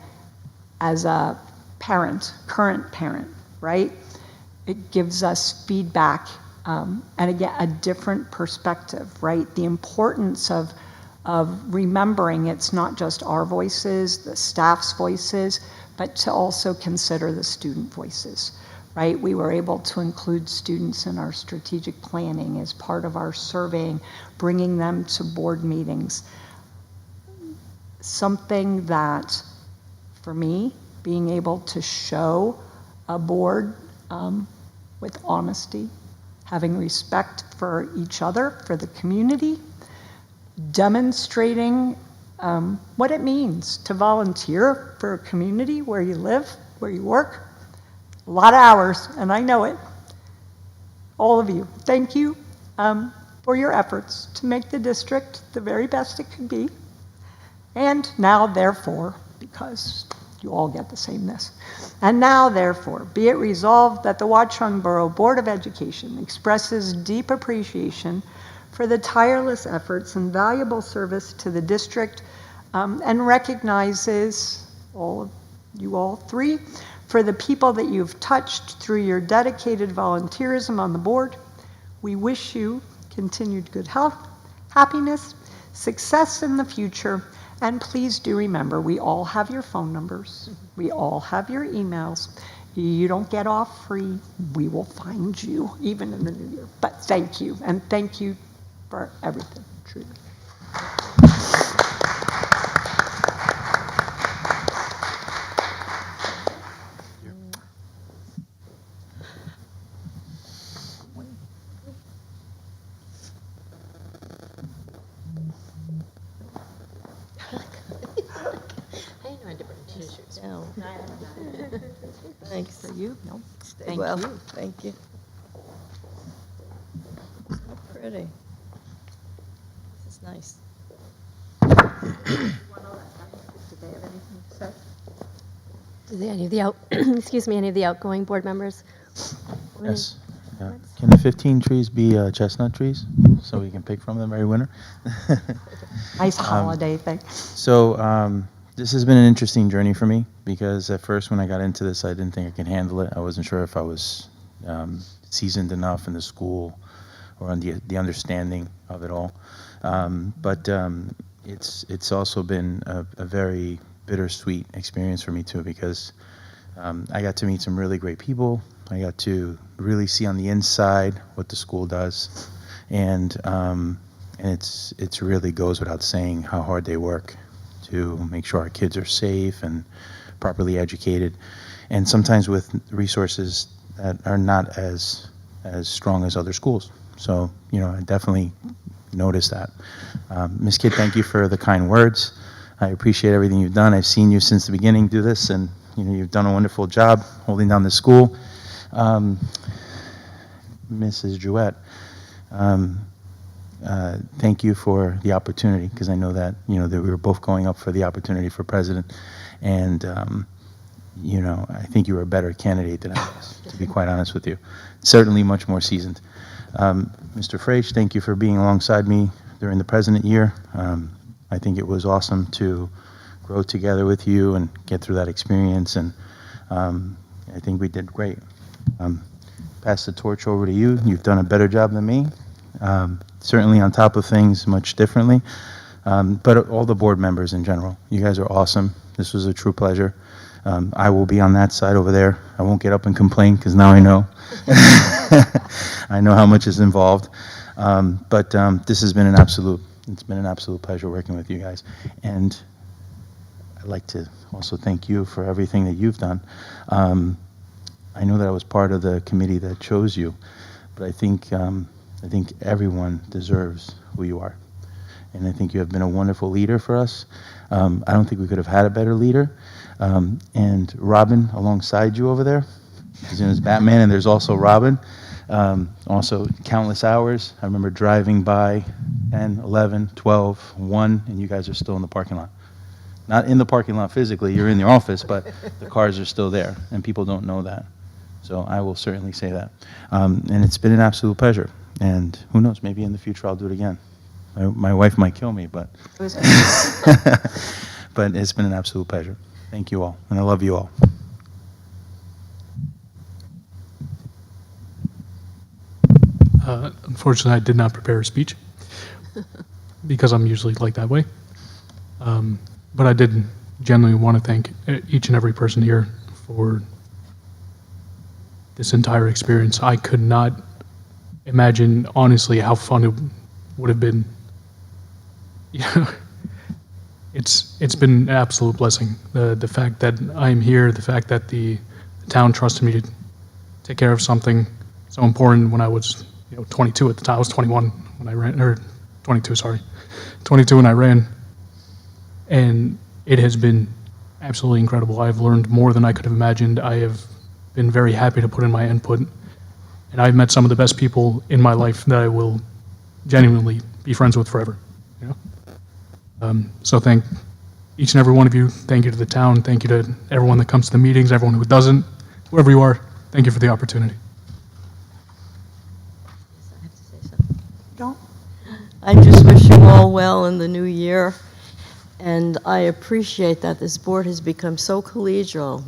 as a parent, current parent, right? It gives us feedback and again, a different perspective, right? The importance of remembering it's not just our voices, the staff's voices, but to also consider the student voices, right? We were able to include students in our strategic planning as part of our surveying, bringing them to board meetings. Something that, for me, being able to show a board with honesty, having respect for each other, for the community, demonstrating what it means to volunteer for a community where you live, where you work. A lot of hours, and I know it. All of you, thank you for your efforts to make the district the very best it could be. And now, therefore, because you all get the sameness, and now, therefore, be it resolved that the Watchung Borough Board of Education expresses deep appreciation for the tireless efforts and valuable service to the district and recognizes all of you all three for the people that you've touched through your dedicated volunteerism on the board. We wish you continued good health, happiness, success in the future, and please do remember, we all have your phone numbers. We all have your emails. You don't get off free. We will find you, even in the new year. But thank you, and thank you for everything, truly. I didn't know I had to bring tissues. No. Thanks. For you? No. Stay Thank well. you. Thank you. So pretty. This is nice. Do they, any of the excuse me, any of the outgoing board members? Yes. Yeah. Can the 15 trees be chestnut trees so we can pick from them every winter? Nice holiday thing. So this has been an interesting journey for me because at first when I got into this, I didn't think I could handle it. I wasn't sure if I was seasoned enough in the school or on the understanding of it all. But it's also been a very bittersweet experience for me too because I got to meet some really great people. I got to really see on the inside what the school does, and it's really goes without saying how hard they work to make sure our kids are safe and properly educated, and sometimes with resources that are not as strong as other schools. So, you know, I definitely noticed that. Ms. Kidd, thank you for the kind words. I appreciate everything you've done. I've seen you since the beginning do this, and you know, you've done a wonderful job holding down the school. Mrs. Jouette, thank you for the opportunity, because I know that, you know, that we were both going up for the opportunity for president, and I think you were a better candidate than I was, to be quite honest with you. Certainly much more seasoned. Mr. Fraiche, thank you for being alongside me during the president year. I think it was awesome to grow together with you and get through that experience, and I think we did great. Pass the torch over to you. You've done a better job than me, certainly on top of things much differently, but all the board members in general. You guys are awesome. This was a true pleasure. I will be on that side over there. I won't get up and complain because now I know. I know how much is involved. But this has been it's been an absolute pleasure working with you guys. And I'd like to also thank you for everything that you've done. I know that I was part of the committee that chose you, but I think everyone deserves who you are. And I think you have been a wonderful leader for us. I don't think we could have had a better leader. And Robin alongside you over there, he's in his Batman, and there's also Robin. Also countless hours. I remember driving by 10, 11, 12, 1, and you guys are still in the parking lot. Not in the parking lot physically, you're in the office, but the cars are still there, and people don't know that. So I will certainly say that. And it's been an absolute pleasure. And who knows, maybe in the future I'll do it again. My wife might kill me, but but it's been an absolute pleasure. Thank you all, and I love you all. Unfortunately, I did not prepare a speech because I'm usually like that way. But I did genuinely want to thank each and every person here for this entire experience. I could not imagine, honestly, how fun it would have been. It's been an absolute blessing. The fact that I'm here, the fact that the town trusted me to take care of something so important when I was 22 at the time. I was 21 when I ran, or 22, sorry. 22 when I ran. And it has been absolutely incredible. I've learned more than I could have imagined. I have been very happy to put in my input. And I've met some of the best people in my life that I will genuinely be friends with forever. So thank each and every one of you. Thank you to the town. Thank you to everyone that comes to the meetings, everyone who doesn't, whoever you are. Thank you for the opportunity. I just wish you all well in the new year, and I appreciate that this board has become so collegial.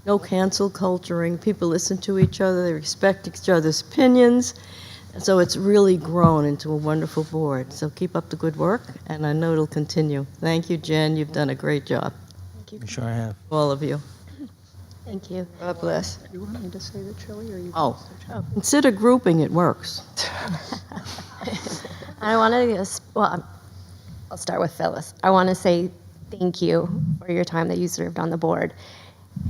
No cancel culturing, people listen to each other, they respect each other's opinions, so it's really grown into a wonderful board. So keep up the good work, and I know it'll continue. Thank you, Jen, you've done a great job. Thank you. I'm sure I have. All of you. Thank you. God bless. You want me to say the chili, or you? Oh, consider grouping, it works. I want to, well, I'll start with Phyllis. I want to say thank you for your time that you served on the board.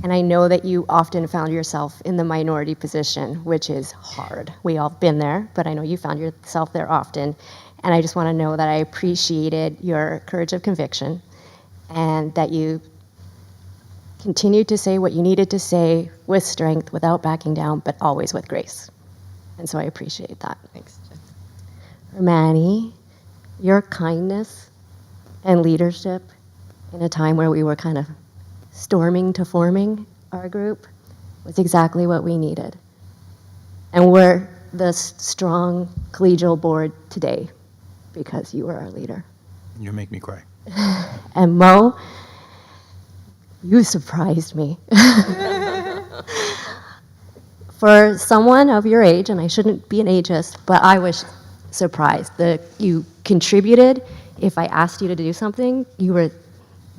And I know that you often found yourself in the minority position, which is hard. We all been there, but I know you found yourself there often. And I just want to know that I appreciated your courage of conviction and that you continued to say what you needed to say with strength, without backing down, but always with grace. And so I appreciate that. Thanks, Jen. Romani, your kindness and leadership in a time where we were kind of storming to forming our group was exactly what we needed. And we're the strong collegial board today because you were our leader. You make me cry. And Mo, you surprised me. For someone of your age, and I shouldn't be an ageist, but I was surprised that you contributed. If I asked you to do something, you were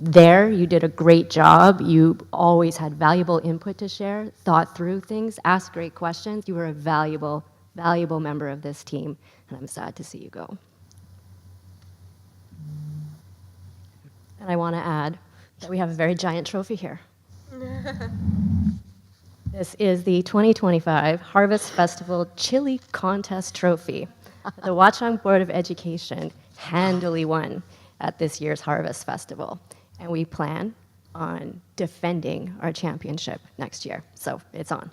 there, you did a great job, you always had valuable input to share, thought through things, asked great questions. You were a valuable, valuable member of this team, and I'm sad to see you go. And I want to add that we have a very giant trophy here. This is the 2025 Harvest Festival Chili Contest Trophy. The Watchung Board of Education handily won at this year's Harvest Festival. And we plan on defending our championship next year. So it's on.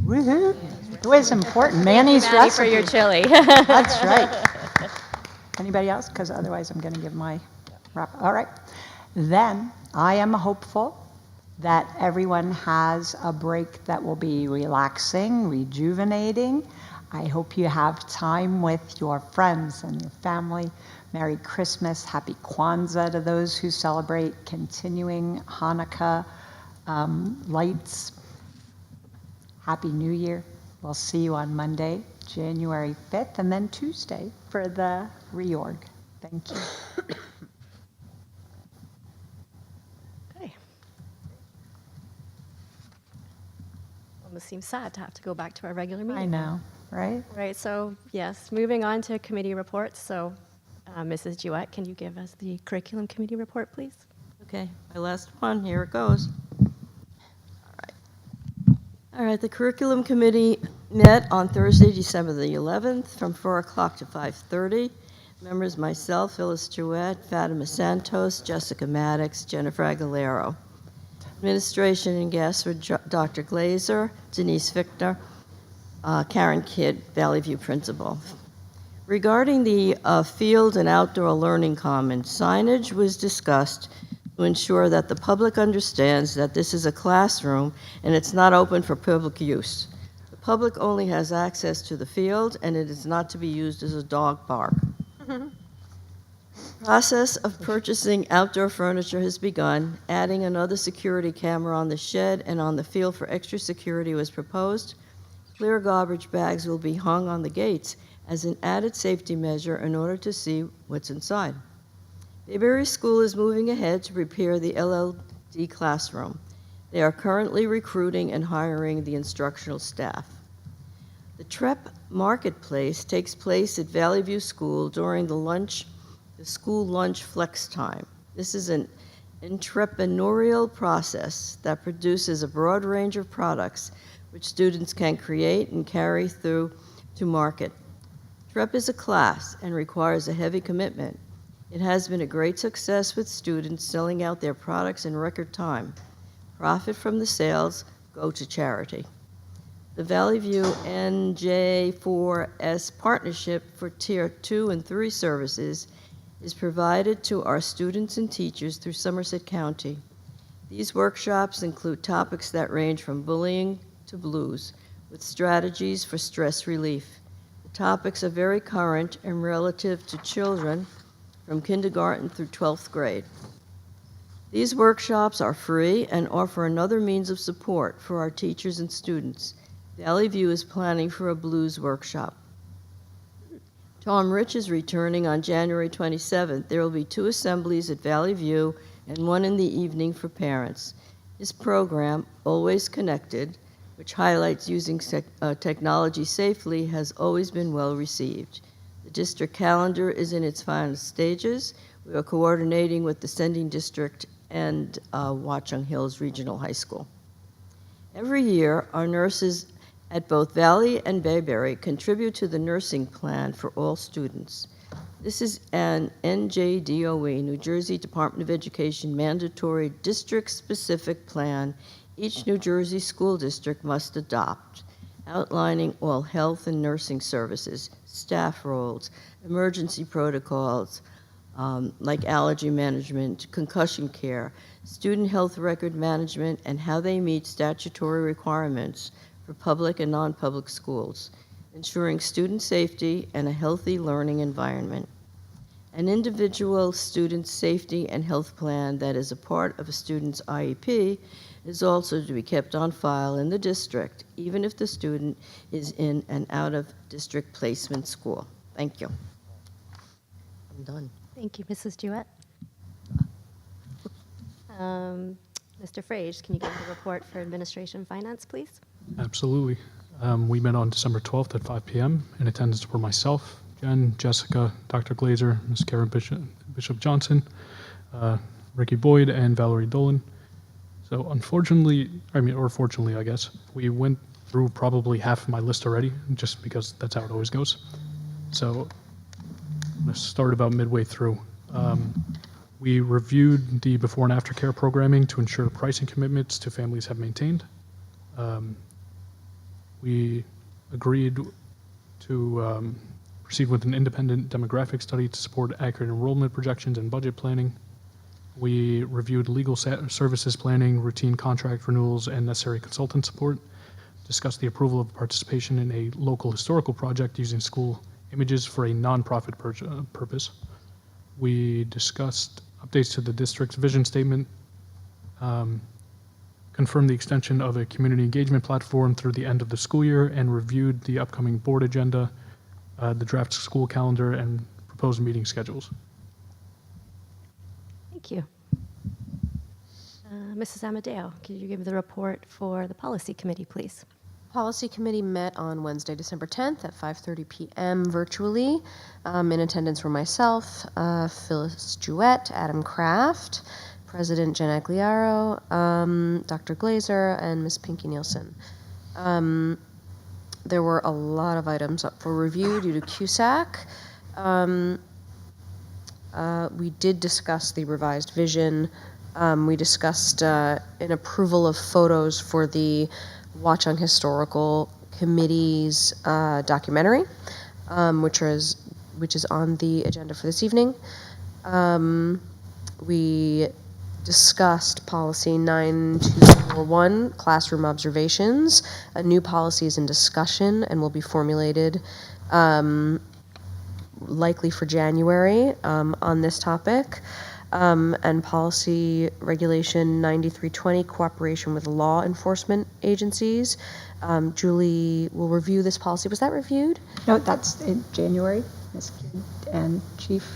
Woohoo! It was important. Manny's Manny recipe. for your chili. That's right. Anybody else? Because otherwise I'm going to give my wrap. All right. Then I am hopeful that everyone has a break that will be relaxing, rejuvenating. I hope you have time with your friends and your family. Merry Christmas, Happy Kwanzaa to those who celebrate continuing Hanukkah lights. Happy New Year. We'll see you on Monday, January 5th, and then Tuesday for the reorg. Thank you. Okay. Almost seems sad to have to go back to our regular meeting. I know, right? Right, so yes, moving on to committee reports. So Mrs. Jewett, can you give us the curriculum committee report, please? Okay, my last one, here it goes. All right, the curriculum committee met on Thursday, December the 11th, from 4 o'clock to 5:30. Members, myself, Phyllis Jewett, Fatima Santos, Jessica Maddox, Jennifer Aguilera. Administration and guests were Dr. Glazer, Denise Fichtner, Karen Kidd, Valley View principal. Regarding the field and outdoor learning commons, signage was discussed to ensure that the public understands that this is a classroom and it's not open for public use. The public only has access to the field and it is not to be used as a dog park. Process of purchasing outdoor furniture has begun. Adding another security camera on the shed and on the field for extra security was proposed. Clear garbage bags will be hung on the gates as an added safety measure in order to see what's inside. Bayberry School is moving ahead to prepare the LLD classroom. They are currently recruiting and hiring the instructional staff. The TREP Marketplace takes place at Valley View School during the school lunch flex time. This is an entrepreneurial process that produces a broad range of products which students can create and carry through to market. TREP is a class and requires a heavy commitment. It has been a great success with students selling out their products in record time. Profit from the sales go to charity. The Valley View NJ4S partnership for Tier 2 and 3 services is provided to our students and teachers through Somerset County. These workshops include topics that range from bullying to blues, with strategies for stress relief. The topics are very current and relative to children from kindergarten through 12th grade. These workshops are free and offer another means of support for our teachers and students. Valley View is planning for a blues workshop. Tom Rich is returning on January 27th. There will be 2 assemblies at Valley View and 1 in the evening for parents. His program, Always Connected, which highlights using technology safely, has always been well received. The district calendar is in its final stages. We are coordinating with the sending district and Watchung Hills Regional High School. Every year, our nurses at both Valley and Bayberry contribute to the nursing plan for all students. This is an NJDOE, New Jersey Department of Education, mandatory district-specific plan each New Jersey school district must adopt, outlining all health and nursing services, staff roles, emergency protocols, like allergy management, concussion care, student health record management, and how they meet statutory requirements for public and non-public schools, ensuring student safety and a healthy learning environment. An individual student safety and health plan that is a part of a student's IEP is also to be kept on file in the district, even if the student is in an out-of-district placement school. Thank you. I'm done. Thank you, Mrs. Jewett. Mr. Frage, can you give the report for administration and finance, please? Absolutely. We met on December 12th at 5 p.m. In attendance were myself, Jen, Jessica, Dr. Glazer, Ms. Karen Bishop Johnson, Ricky Boyd, and Valerie Dolan. So unfortunately, or fortunately, I guess, we went through probably half of my list already, just because that's how it always goes. So I'm going to start about midway through. We reviewed the before and after care programming to ensure pricing commitments to families have maintained. We agreed to proceed with an independent demographic study to support accurate enrollment projections and budget planning. We reviewed legal services planning, routine contract renewals, and necessary consultant support. Discussed the approval of participation in a local historical project using school images for a nonprofit purpose. We discussed updates to the district's vision statement, confirmed the extension of a community engagement platform through the end of the school year, and reviewed the upcoming board agenda, the draft school calendar, and proposed meeting schedules. Thank you. Mrs. Amadeo, could you give the report for the Policy Committee, please? Policy Committee met on Wednesday, December 10th at 5:30 p.m. virtually. In attendance were myself, Phyllis Jewett, Adam Kraft, President Jen Agliaro, Dr. Glazer, and Ms. Pinky Nielsen. There were a lot of items up for review due to CUSAC. We did discuss the revised vision. We discussed an approval of photos for the Watchung Historical Committee's documentary, which is on the agenda for this evening. We discussed policy 9241, classroom observations. A new policy is in discussion and will be formulated likely for January on this topic. And policy regulation 9320, cooperation with law enforcement agencies. Julie will review this policy. Was that reviewed? No, that's in January. Ms. Kidd and Chief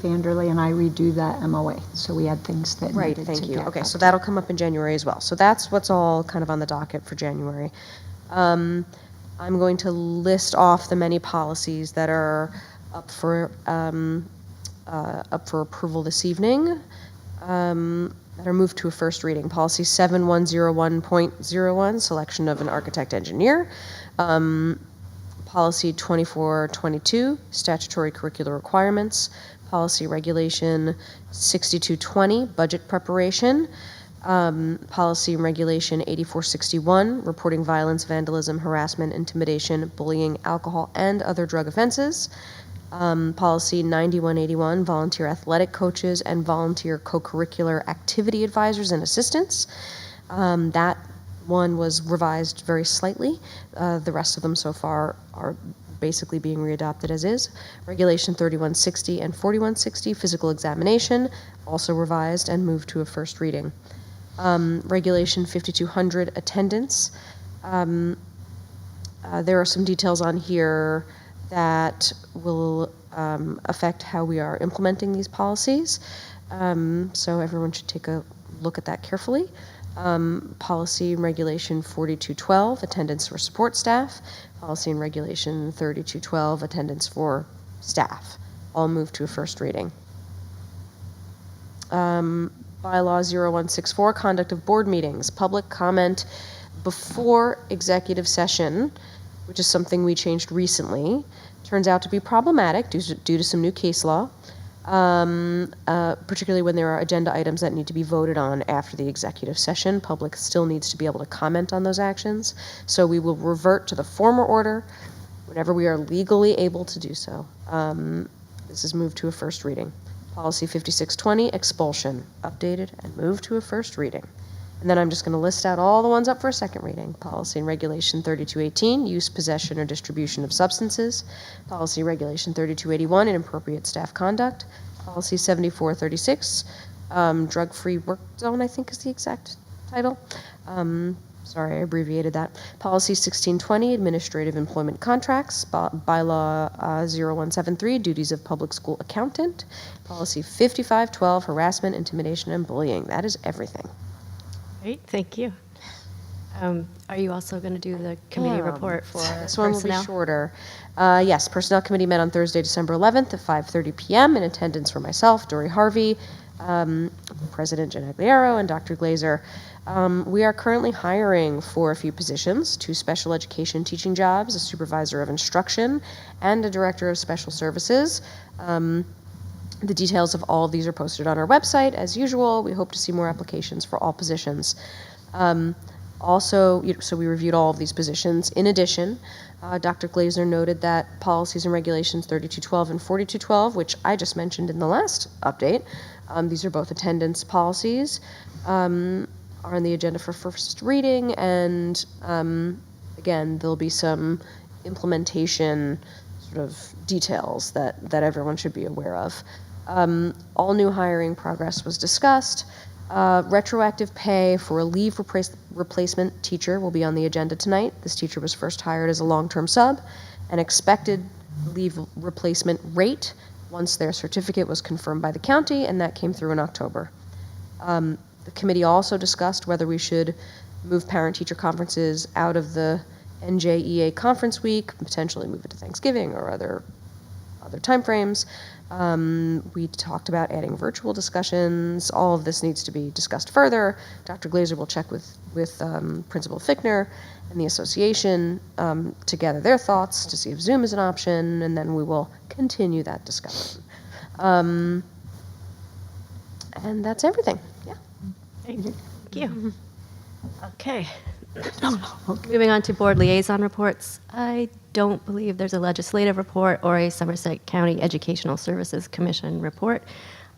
Anderley and I redo that MOA. So we had things that Right, needed thank to you. get Okay, so updated. that'll come up in January as well. So that's what's all kind of on the docket for January. I'm going to list off the many policies that are up for approval this evening, that are moved to a first reading. Policy 7101.01, selection of an architect engineer. Policy 2422, statutory curricular requirements. Policy regulation 6220, budget preparation. Policy and regulation 8461, reporting violence, vandalism, harassment, intimidation, bullying, alcohol, and other drug offenses. Policy 9181, volunteer athletic coaches and volunteer co-curricular activity advisors and assistants. That one was revised very slightly. The rest of them so far are basically being readopted as is. Regulation 3160 and 4160, physical examination, also revised and moved to a first reading. Regulation 5200, attendance. There are some details on here that will affect how we are implementing these policies. So everyone should take a look at that carefully. Policy and Regulation 4212, attendance for support staff. Policy and Regulation 3212, attendance for staff. All moved to a first reading. Bylaw 0164, conduct of board meetings. Public comment before executive session, which is something we changed recently, turns out to be problematic due to some new case law, particularly when there are agenda items that need to be voted on after the executive session. Public still needs to be able to comment on those actions. So we will revert to the former order whenever we are legally able to do so. This is moved to a first reading. Policy 5620, expulsion, updated and moved to a first reading. And then I'm just going to list out all the ones up for a second reading. Policy and Regulation 3218, use, possession, or distribution of substances. Policy Regulation 3281, inappropriate staff conduct. Policy 7436, drug-free work zone, I think is the exact title. Sorry, I abbreviated that. Policy 1620, administrative employment contracts. Bylaw 0173, duties of public school accountant. Policy 5512, harassment, intimidation, and bullying. That is everything. Great, thank you. Are you also going to do the committee report for This one will be personnel? shorter. Yes, Personnel Committee met on Thursday, December 11th at 5:30 p.m. In attendance for myself, Dory Harvey, President Jen Agliaro, and Dr. Glazer. We are currently hiring for a few positions, 2 special education teaching jobs, a supervisor of instruction, and a director of special services. The details of all of these are posted on our website. As usual, we hope to see more applications for all positions. So we reviewed all of these positions. In addition, Dr. Glazer noted that policies and regulations 3212 and 4212, which I just mentioned in the last update, These are both attendance policies, are on the agenda for first reading, and again, there'll be some implementation sort of details that everyone should be aware of. All new hiring progress was discussed. Retroactive pay for a leave replacement teacher will be on the agenda tonight. This teacher was first hired as a long-term sub. An expected leave replacement rate once their certificate was confirmed by the county, and that came through in October. The committee also discussed whether we should move parent-teacher conferences out of the NJEA conference week, potentially move it to Thanksgiving or other timeframes. We talked about adding virtual discussions. All of this needs to be discussed further. Dr. Glazer will check with Principal Fickner and the association to gather their thoughts to see if Zoom is an option, and then we will continue that discussion. And that's everything. Yeah. Thank you. Okay. Moving on to board liaison reports. I don't believe there's a legislative report or a Somerset County Educational Services Commission report.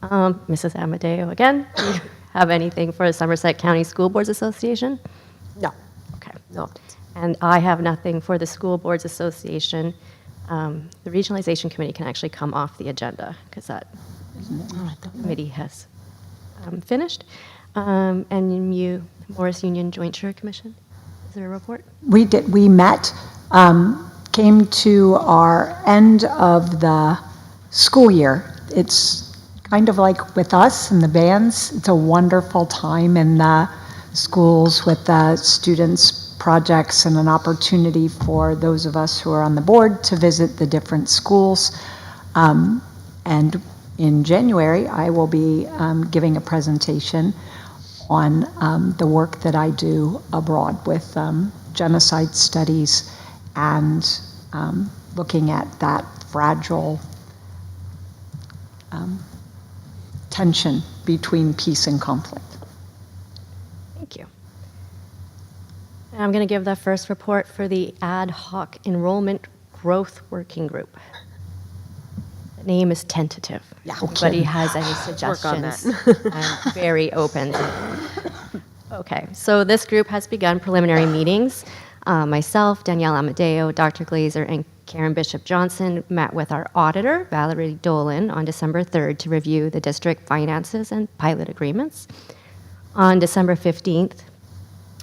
Mrs. Amadeo, again, do you have anything for the Somerset County School Boards Association? No. Okay. No. And I have nothing for the School Boards Association. The Regionalization Committee can actually come off the agenda because that committee has finished. And Morris Union Joint Shore Commission, is there a report? We did. We met, came to our end of the school year. It's kind of like with us and the bands. It's a wonderful time in the schools with the students' projects and an opportunity for those of us who are on the board to visit the different schools. And in January, I will be giving a presentation on the work that I do abroad with genocide studies and looking at that fragile tension between peace and conflict. Thank you. And I'm going to give the first report for the Ad Hoc Enrollment Growth Working Group. The name is tentative. Yeah. If anybody has any Work on that. suggestions, I'm very open. Okay, so this group has begun preliminary meetings. Myself, Danielle Amadeo, Dr. Glazer, and Karen Bishop-Johnson met with our auditor, Valerie Dolan, on December 3rd to review the district finances and pilot agreements. On December 15th,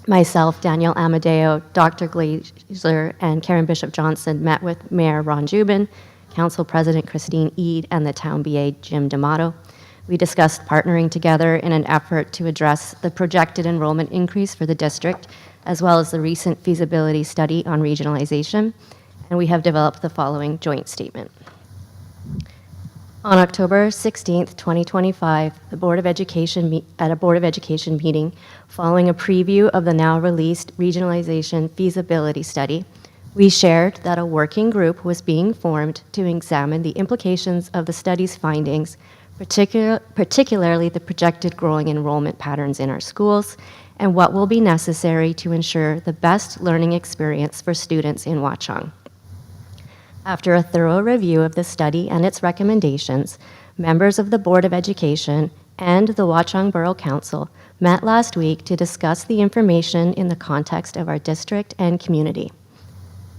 myself, Danielle Amadeo, Dr. Glazer, and Karen Bishop-Johnson met with Mayor Ron Jubin, Council President Christine Eade, and the Town BA Jim D'Amato. We discussed partnering together in an effort to address the projected enrollment increase for the district, as well as the recent feasibility study on regionalization, and we have developed the following joint statement. On October 16th, 2025, the Board of Education at a Board of Education meeting, following a preview of the now released regionalization feasibility study, we shared that a working group was being formed to examine the implications of the study's findings, particularly the projected growing enrollment patterns in our schools, and what will be necessary to ensure the best learning experience for students in Watchung. After a thorough review of the study and its recommendations, members of the Board of Education and the Watchung Borough Council met last week to discuss the information in the context of our district and community.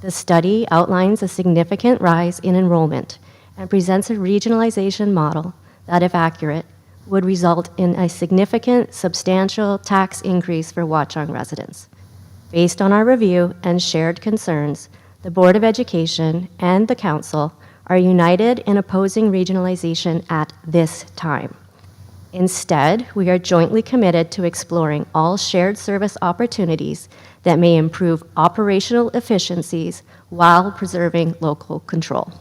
The study outlines a significant rise in enrollment and presents a regionalization model that, if accurate, would result in a significant, substantial tax increase for Watchung residents. Based on our review and shared concerns, the Board of Education and the Council are united in opposing regionalization at this time. Instead, we are jointly committed to exploring all shared service opportunities that may improve operational efficiencies while preserving local control.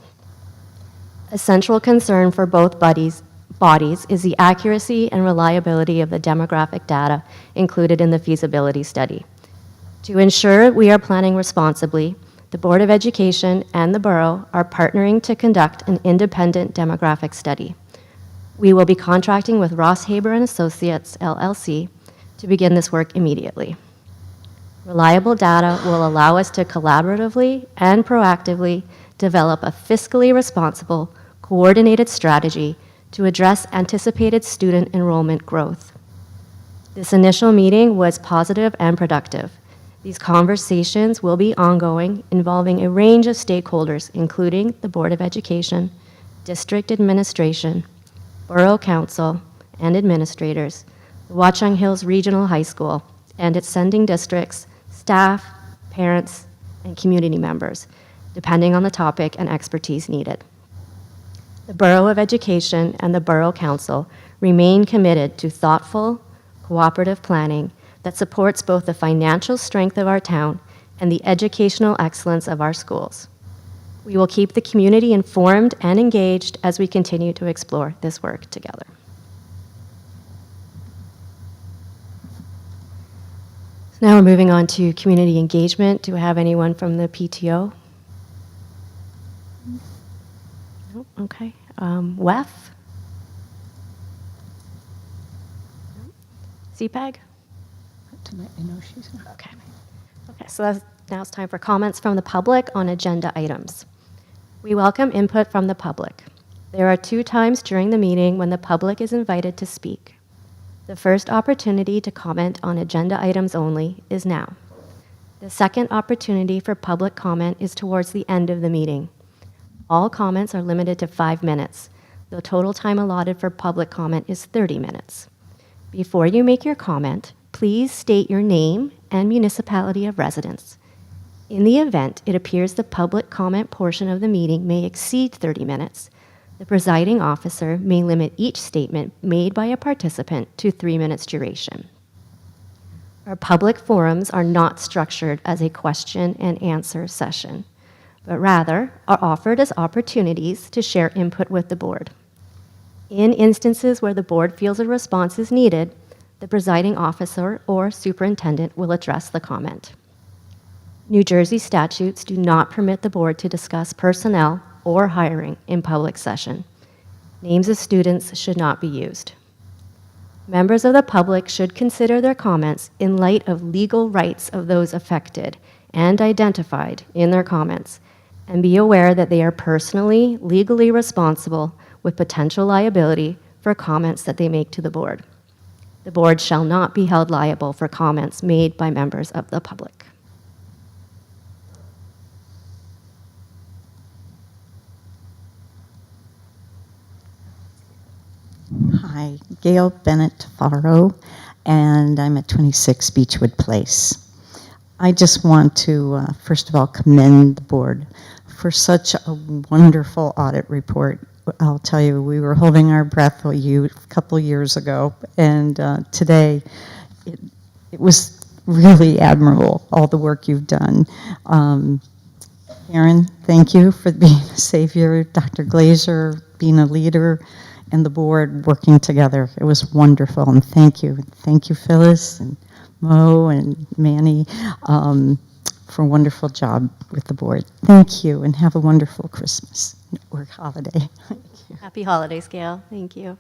A central concern for both bodies is the accuracy and reliability of the demographic data included in the feasibility study. To ensure we are planning responsibly, the Board of Education and the Borough are partnering to conduct an independent demographic study. We will be contracting with Ross Haber and Associates, LLC, to begin this work immediately. Reliable data will allow us to collaboratively and proactively develop a fiscally responsible, coordinated strategy to address anticipated student enrollment growth. This initial meeting was positive and productive. These conversations will be ongoing, involving a range of stakeholders, including the Board of Education, district administration, Borough Council, and administrators, the Watchung Hills Regional High School, and its sending districts, staff, parents, and community members, depending on the topic and expertise needed. The Borough of Education and the Borough Council remain committed to thoughtful, cooperative planning that supports both the financial strength of our town and the educational excellence of our schools. We will keep the community informed and engaged as we continue to explore this work together. So now we're moving on to community engagement. Do I have anyone from the PTO? Nope, okay. WEF? CPAG? I know she's not. Okay. Okay, so now it's time for comments from the public on agenda items. We welcome input from the public. There are 2 times during the meeting when the public is invited to speak. The first opportunity to comment on agenda items only is now. The second opportunity for public comment is towards the end of the meeting. All comments are limited to 5 minutes. The total time allotted for public comment is 30 minutes. Before you make your comment, please state your name and municipality of residence. In the event it appears the public comment portion of the meeting may exceed 30 minutes, the presiding officer may limit each statement made by a participant to 3 minutes duration. Our public forums are not structured as a question and answer session, but rather are offered as opportunities to share input with the board. In instances where the board feels a response is needed, the presiding officer or superintendent will address the comment. New Jersey statutes do not permit the board to discuss personnel or hiring in public session. Names of students should not be used. Members of the public should consider their comments in light of legal rights of those affected and identified in their comments, and be aware that they are personally, legally responsible with potential liability for comments that they make to the board. The board shall not be held liable for comments made by members of the public. Hi, Gail Bennett Tafaro, and I'm at 26 Beechwood Place. I just want to, first of all, commend the board for such a wonderful audit report. I'll tell you, we were holding our breath a couple years ago, and today it was really admirable, all the work you've done. Karen, thank you for being a savior. Dr. Glazer, being a leader, and the board working together. It was wonderful, and thank you. Thank you, Phyllis, and Mo, and Manny, for a wonderful job with the board. Thank you, and have a wonderful Christmas or holiday. Happy holidays, Gail. Thank you.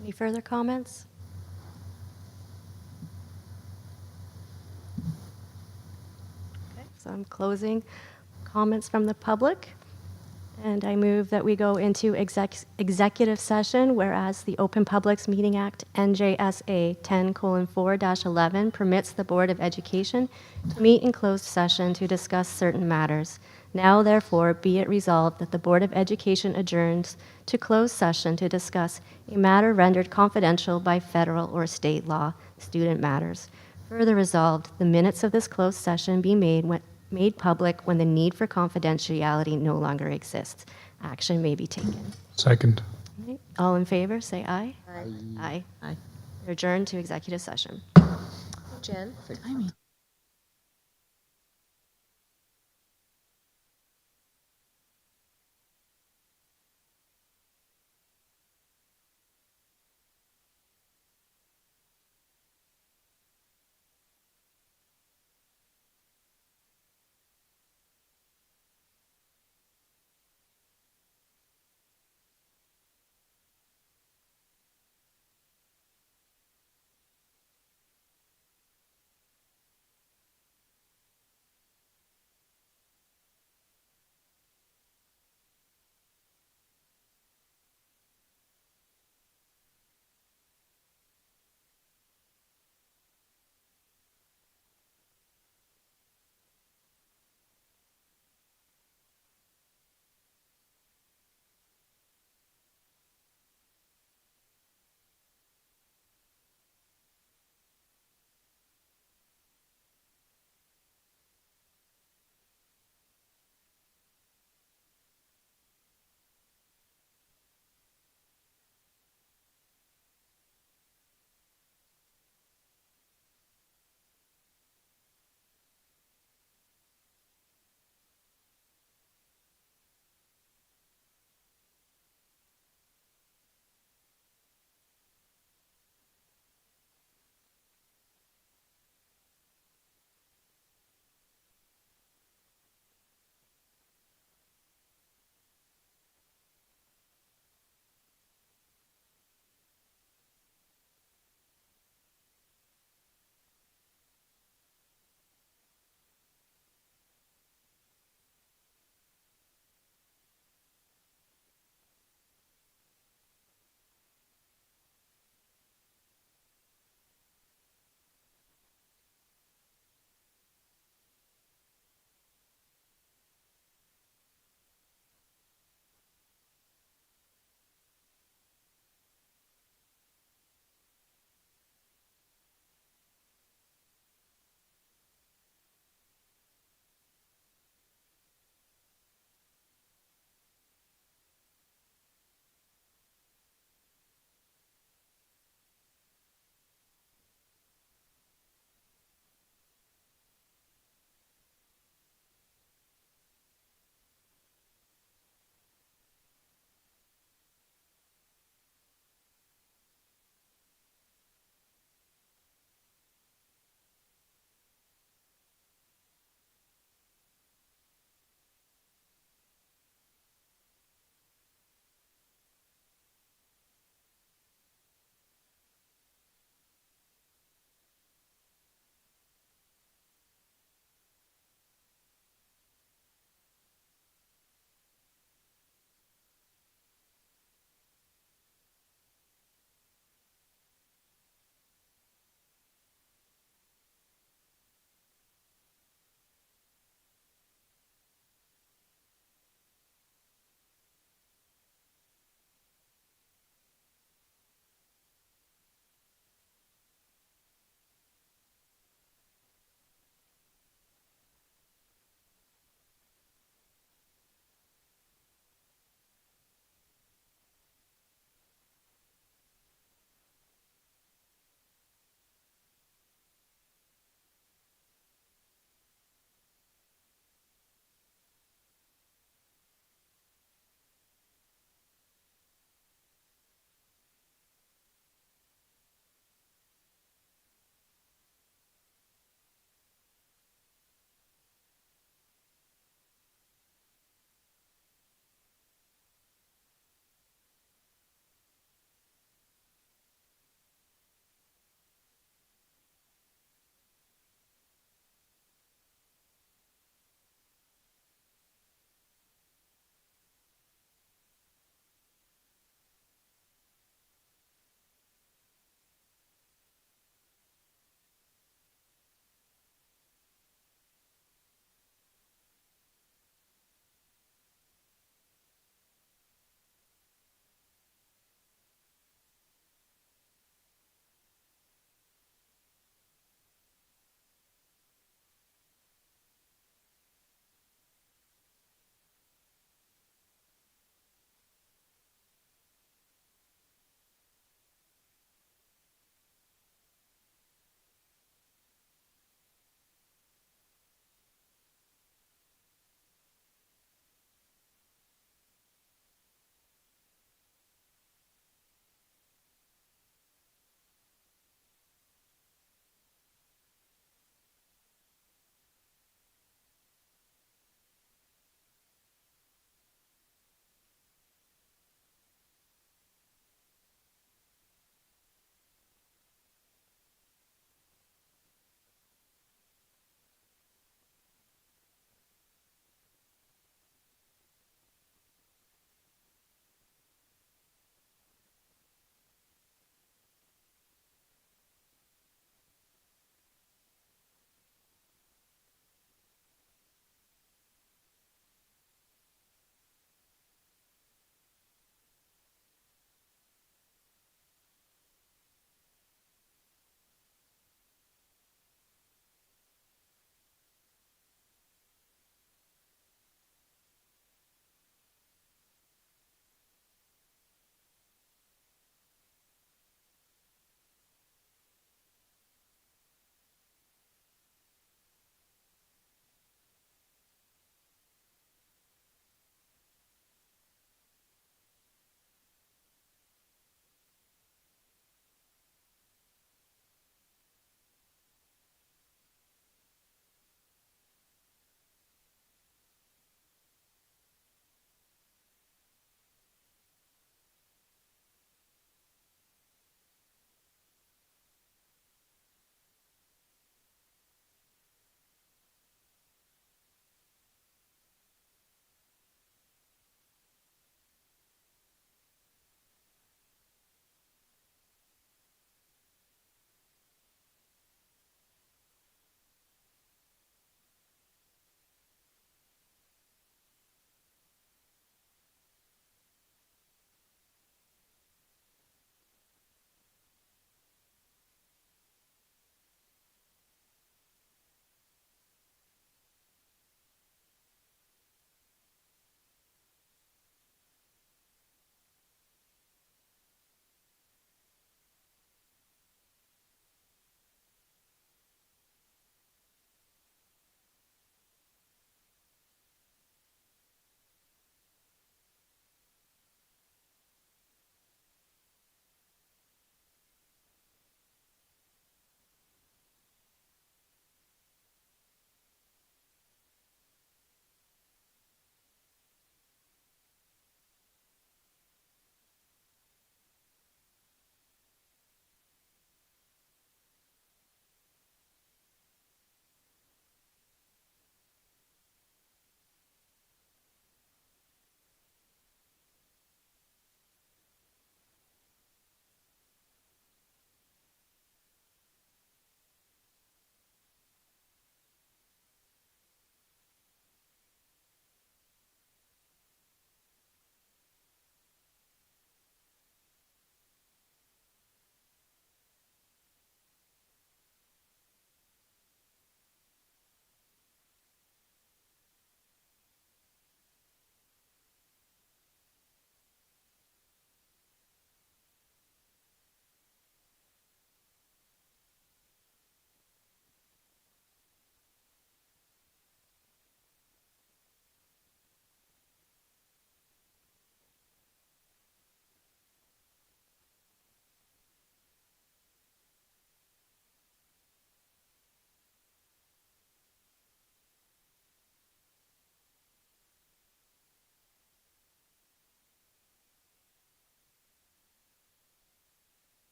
Any further comments? Okay, so I'm closing comments from the public. And I move that we go into executive session, whereas the Open Publics Meeting Act, NJSA 10:4-11, permits the Board of Education to meet in closed session to discuss certain matters. Now, therefore, be it resolved that the Board of Education adjourns to closed session to discuss a matter rendered confidential by federal or state law, student matters. Further resolved, the minutes of this closed session be made public when the need for confidentiality no longer exists. Action may be taken. Second. All right. All in favor, say aye. Aye. Aye. Aye. We're adjourned to executive session. Jen? Timing.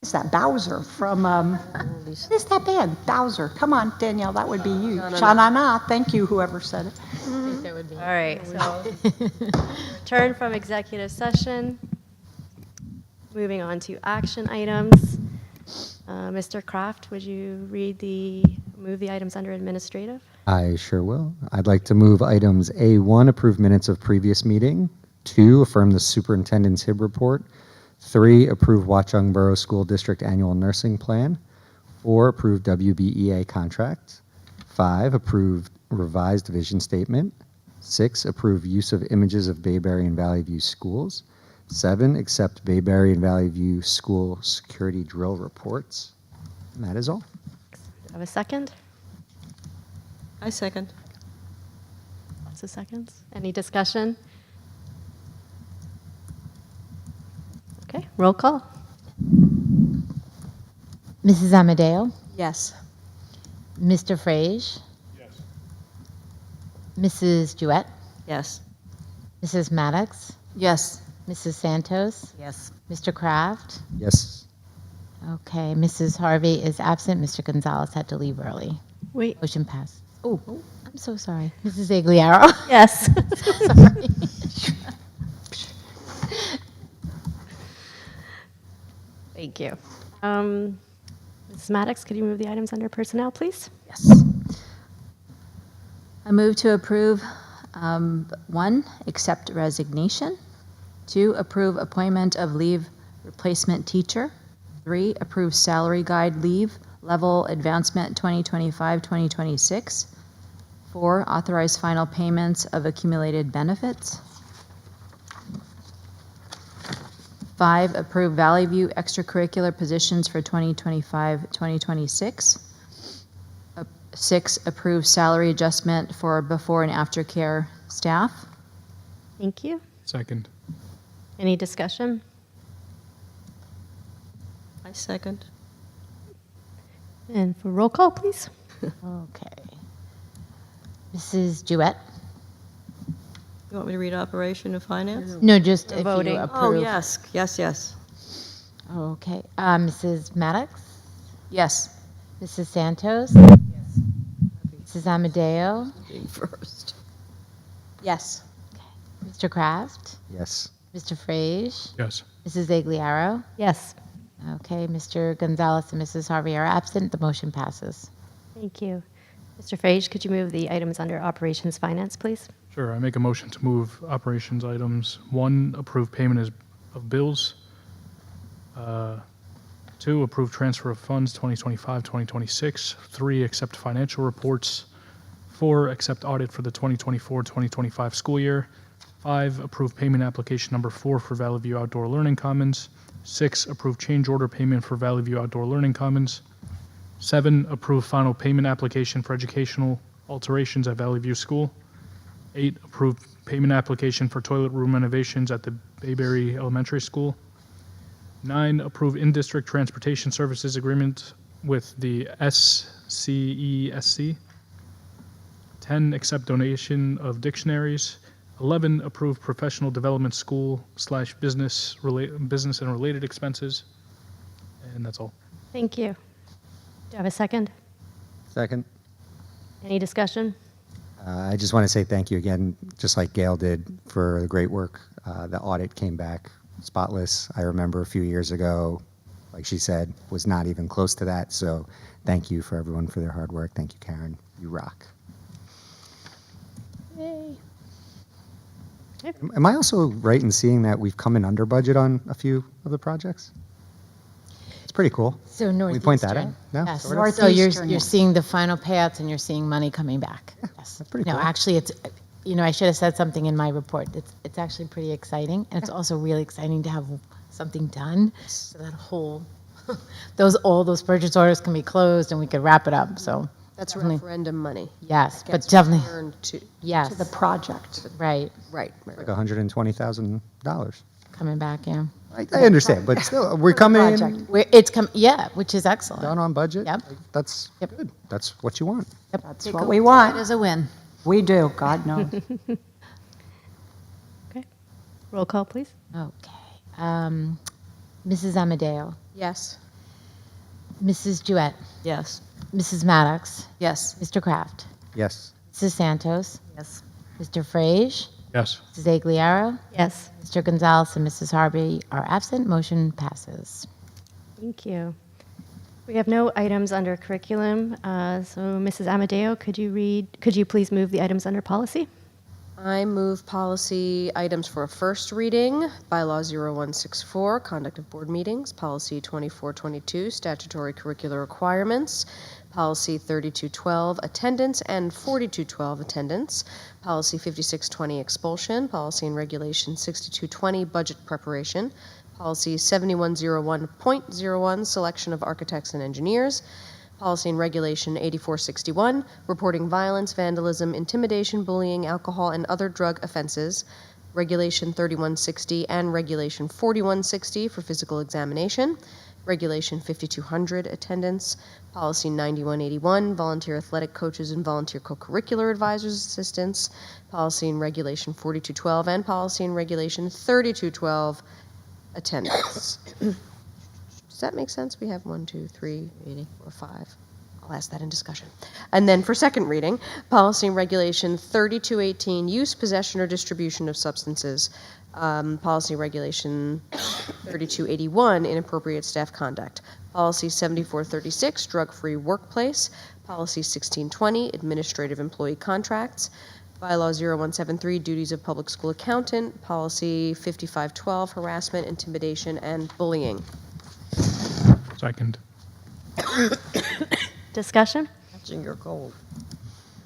Is that Bowser from, what is that band? Bowser. Come on, Danielle, that would be you. Sha-na-na. Thank you, whoever said it. All right, so return from executive session. Moving on to action items. Mr. Kraft, would you move the items under administrative? I sure will. I'd like to move items A1, approve minutes of previous meeting. 2, affirm the superintendent's HIB report. 3, approve Watchung Borough School District Annual Nursing Plan. 4, approve WBEA contract. 5, approve revised vision statement. 6, approve use of images of Bayberry and Valley View schools. 7, accept Bayberry and Valley View school security drill reports. And that is all. Do I have a second? I second. Lots of seconds. Any discussion? Okay, roll call. Mrs. Amadeo, Yes. Mr. Frage. Yes. Mrs. Jewett, Yes. Mrs. Maddox, Yes. Mrs. Santos, Yes. Mr. Kraft. Yes. Okay, Mrs. Harvey is absent. Mr. Gonzalez had to leave early. Wait. Motion passed. Oh, I'm so sorry. Mrs. Agliaro. Yes. Sorry. Thank you. Mrs. Maddox, could you move the items under personnel, please? Yes. I move to approve 1, accept resignation. 2, approve appointment of leave replacement teacher. 3, approve salary guide leave level advancement 2025-2026. 4, authorize final payments of accumulated benefits. 5, approve Valley View extracurricular positions for 2025-2026. 6, approve salary adjustment for before and after care staff. Thank you. Second. Any discussion? I second. And for roll call, please. Okay. Mrs. Jewett? You want me to read operation and finance? No, just We're if voting. you Oh, approve. yes, yes, yes. Okay. Mrs. Maddox? Yes. Mrs. Santos? Yes. Mrs. Amadeo? Being first. Yes. Mr. Kraft? Yes. Mr. Frage? Yes. Mrs. Agliaro? Yes. Okay, Mr. Gonzalez and Mrs. Harvey are absent. The motion passes. Thank you. Mr. Frage, could you move the items under operations finance, please? Sure, I make a motion to move operations items. 1, approve payment of bills. 2, approve transfer of funds 2025-2026. 3, accept financial reports. 4, accept audit for the 2024-2025 school year. 5, approve payment application number 4 for Valley View Outdoor Learning Commons. 6, approve change order payment for Valley View Outdoor Learning Commons. 7, approve final payment application for educational alterations at Valley View School. 8, approve payment application for toilet room renovations at the Bayberry Elementary School. 9, approve in-district transportation services agreement with the SCESC. 10, accept donation of dictionaries. 11, approve professional development school/business business and related expenses. And that's all. Thank you. Do I have a second? Second. Any discussion? I just want to say thank you again, just like Gail did, for the great work. The audit came back spotless. I remember a few years ago, like she said, was not even close to that. So thank you for everyone for their hard work. Thank you, Karen. You rock. Yay. Am I also right in seeing that we've come in under budget on a few of the projects? It's pretty cool. So Can we point that out? Northeastern. No? Yes. Sort of? So you're Northeastern, seeing the final payouts and you're seeing money coming back. Yes. That's pretty No, cool. actually, it's, I should have said something in my report. It's actually pretty exciting. And it's also really exciting to have something done. So that whole, all those purchase orders can be closed and we could wrap it up. So That's definitely- referendum money. Yes, but Gets definitely, returned to, yes. To the project. Right, right. Like $120,000. coming back, yeah. I understand, but still, we're coming Project. Yeah, which is excellent. done on budget. Yep. That's Yep. good. That's what you want. That's what we want. It is a win. We do, God knows. Okay. Roll call, please. Okay. Mrs. Amadeo, Yes. Mrs. Jewett, Yes. Mrs. Maddox, Yes. Mr. Kraft, Yes. Mrs. Santos, Yes. Mr. Frage, Yes. Mrs. Agliaro, Yes. Mr. Gonzalez, and Mrs. Harvey are absent. Motion passes. Thank you. We have no items under curriculum. So Mrs. Amadeo, could you please move the items under policy? I move policy items for a first reading. Bylaw 0164, conduct of board meetings. Policy 2422, statutory curricular requirements. Policy 3212, attendance, and 4212, attendance. Policy 5620, expulsion. Policy and regulation 6220, budget preparation. Policy 7101.01, selection of architects and engineers. Policy and Regulation 8461, reporting violence, vandalism, intimidation, bullying, alcohol, and other drug offenses. Regulation 3160 and Regulation 4160 for physical examination. Regulation 5200, attendance. Policy 9181, volunteer athletic coaches and volunteer co-curricular advisors assistants. Policy and Regulation 4212 and Policy and Regulation 3212, attendance. Does that make sense? We have 1, 2, 3, 4, 5. I'll ask that in discussion. And then for second reading, Policy and Regulation 3218, use, possession, or distribution of substances. Policy and Regulation 3281, inappropriate staff conduct. Policy 7436, drug-free workplace. Policy 1620, administrative employee contracts. Bylaw 0173, duties of public school accountant. Policy 5512, harassment, intimidation, and bullying. Second. Discussion? Catching your cold.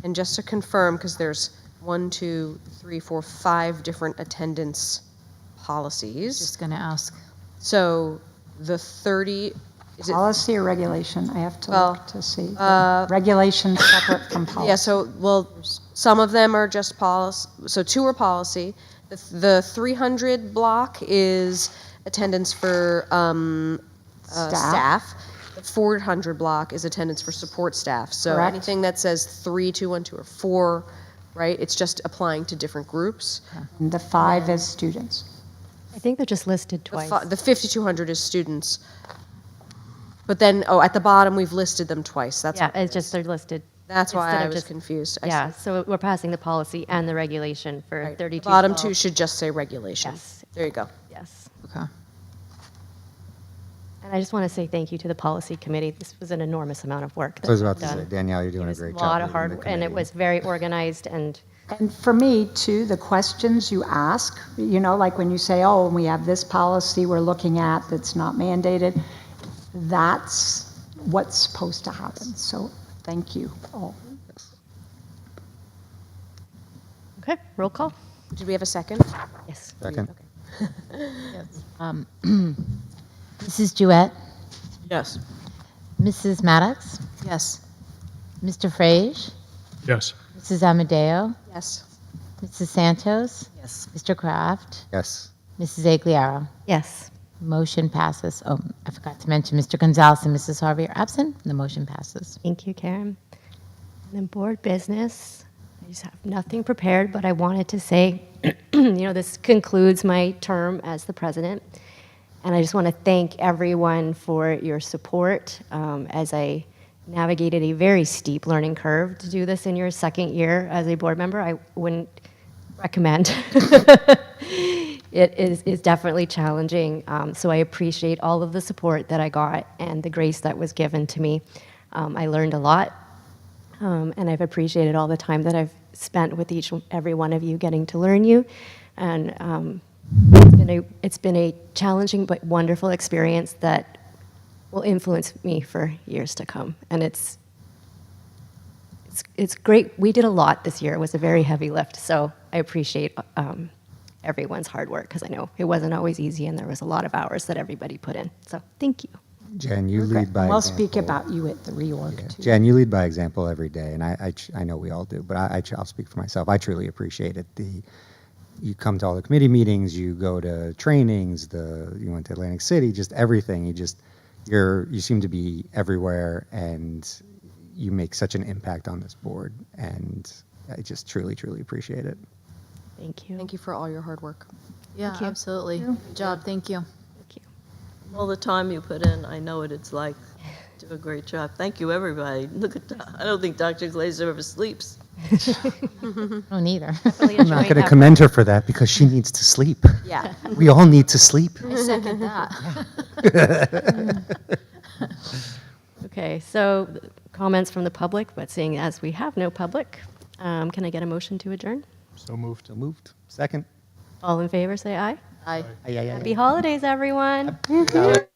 And just to confirm, because there's 1, 2, 3, 4, 5 different attendance policies. Just going to ask. So the 30, is it? Policy or regulation? I have to Well, look to see. Regulation separate from policy. Yeah, so, well, some of them are just policy, so 2 are policy. The 300 block is attendance for staff. The 400 block is attendance for support staff. So Correct. anything that says 3, 2, 1, 2, or 4, right, it's just applying to different groups. And the 5 is students. I think they're just listed twice. The 5200 is students. But then, at the bottom, we've listed them twice. That's Yeah, what it it's just is. they're listed. That's why instead I of was just- confused. I Yeah, see. so we're passing the policy and the regulation for Right. 32. The bottom 2 should just say regulation. Yes. There you go. Yes. Okay. And I just want to say thank you to the policy committee. This was an enormous amount of work. I was about to done. say, Danielle, you're doing It a was great a job. lot of leading hard, the and it committee. was very organized and And for me, too, the questions you ask, like when you say, oh, we have this policy we're looking at that's not mandated, that's what's supposed to happen. So thank you all. okay. Roll call. Did we have a second? Yes. Second. Mrs. Jewett, Yes. Mrs. Maddox, Yes. Mr. Frage, Yes. Mrs. Amadeo, Yes. Mrs. Santos, Yes. Mr. Kraft, Yes. Mrs. Agliaro. Yes. Motion passes. Oh, I forgot to mention Mr. Gonzalez and Mrs. Harvey are absent. The motion passes. Thank you, Karen. And then board business. I just have nothing prepared, but I wanted to say, this concludes my term as the president. And I just want to thank everyone for your support as I navigated a very steep learning curve. To do this in your second year as a board member, I wouldn't recommend. It is definitely challenging. So I appreciate all of the support that I got and the grace that was given to me. I learned a lot, and I've appreciated all the time that I've spent with every one of you getting to learn you. And it's been a challenging but wonderful experience that will influence me for years to come. And it's great. We did a lot this year. It was a very heavy lift. So I appreciate everyone's hard work because I know it wasn't always easy and there was a lot of hours that everybody put in. So thank you. Jen, you lead by We'll example. speak about you at the reorg, Yeah. too. Jen, you lead by example every day, and I know we all do, but I'll speak for myself. I truly appreciate it. You come to all the committee meetings, you go to trainings, you went to Atlantic City, just everything. You seem to be everywhere, and you make such an impact on this board, and I just truly, truly appreciate it. Thank you. Thank you for all your hard work. Yeah, you. absolutely. Good job. Thank you. Thank you. All the time you put in, I know what it's like do a great job. Thank you, everybody. Look at, I don't think Dr. Glazer ever sleeps. Oh, neither. I'm not going to commend her for that because she needs to sleep. Yeah. We all need to sleep. I second that. Okay, so comments from the public, but seeing as we have no public, can I get a motion to adjourn? So moved. So moved. Second. All in favor, say aye. Aye. Aye, aye, aye. Happy holidays, everyone. Happy holidays.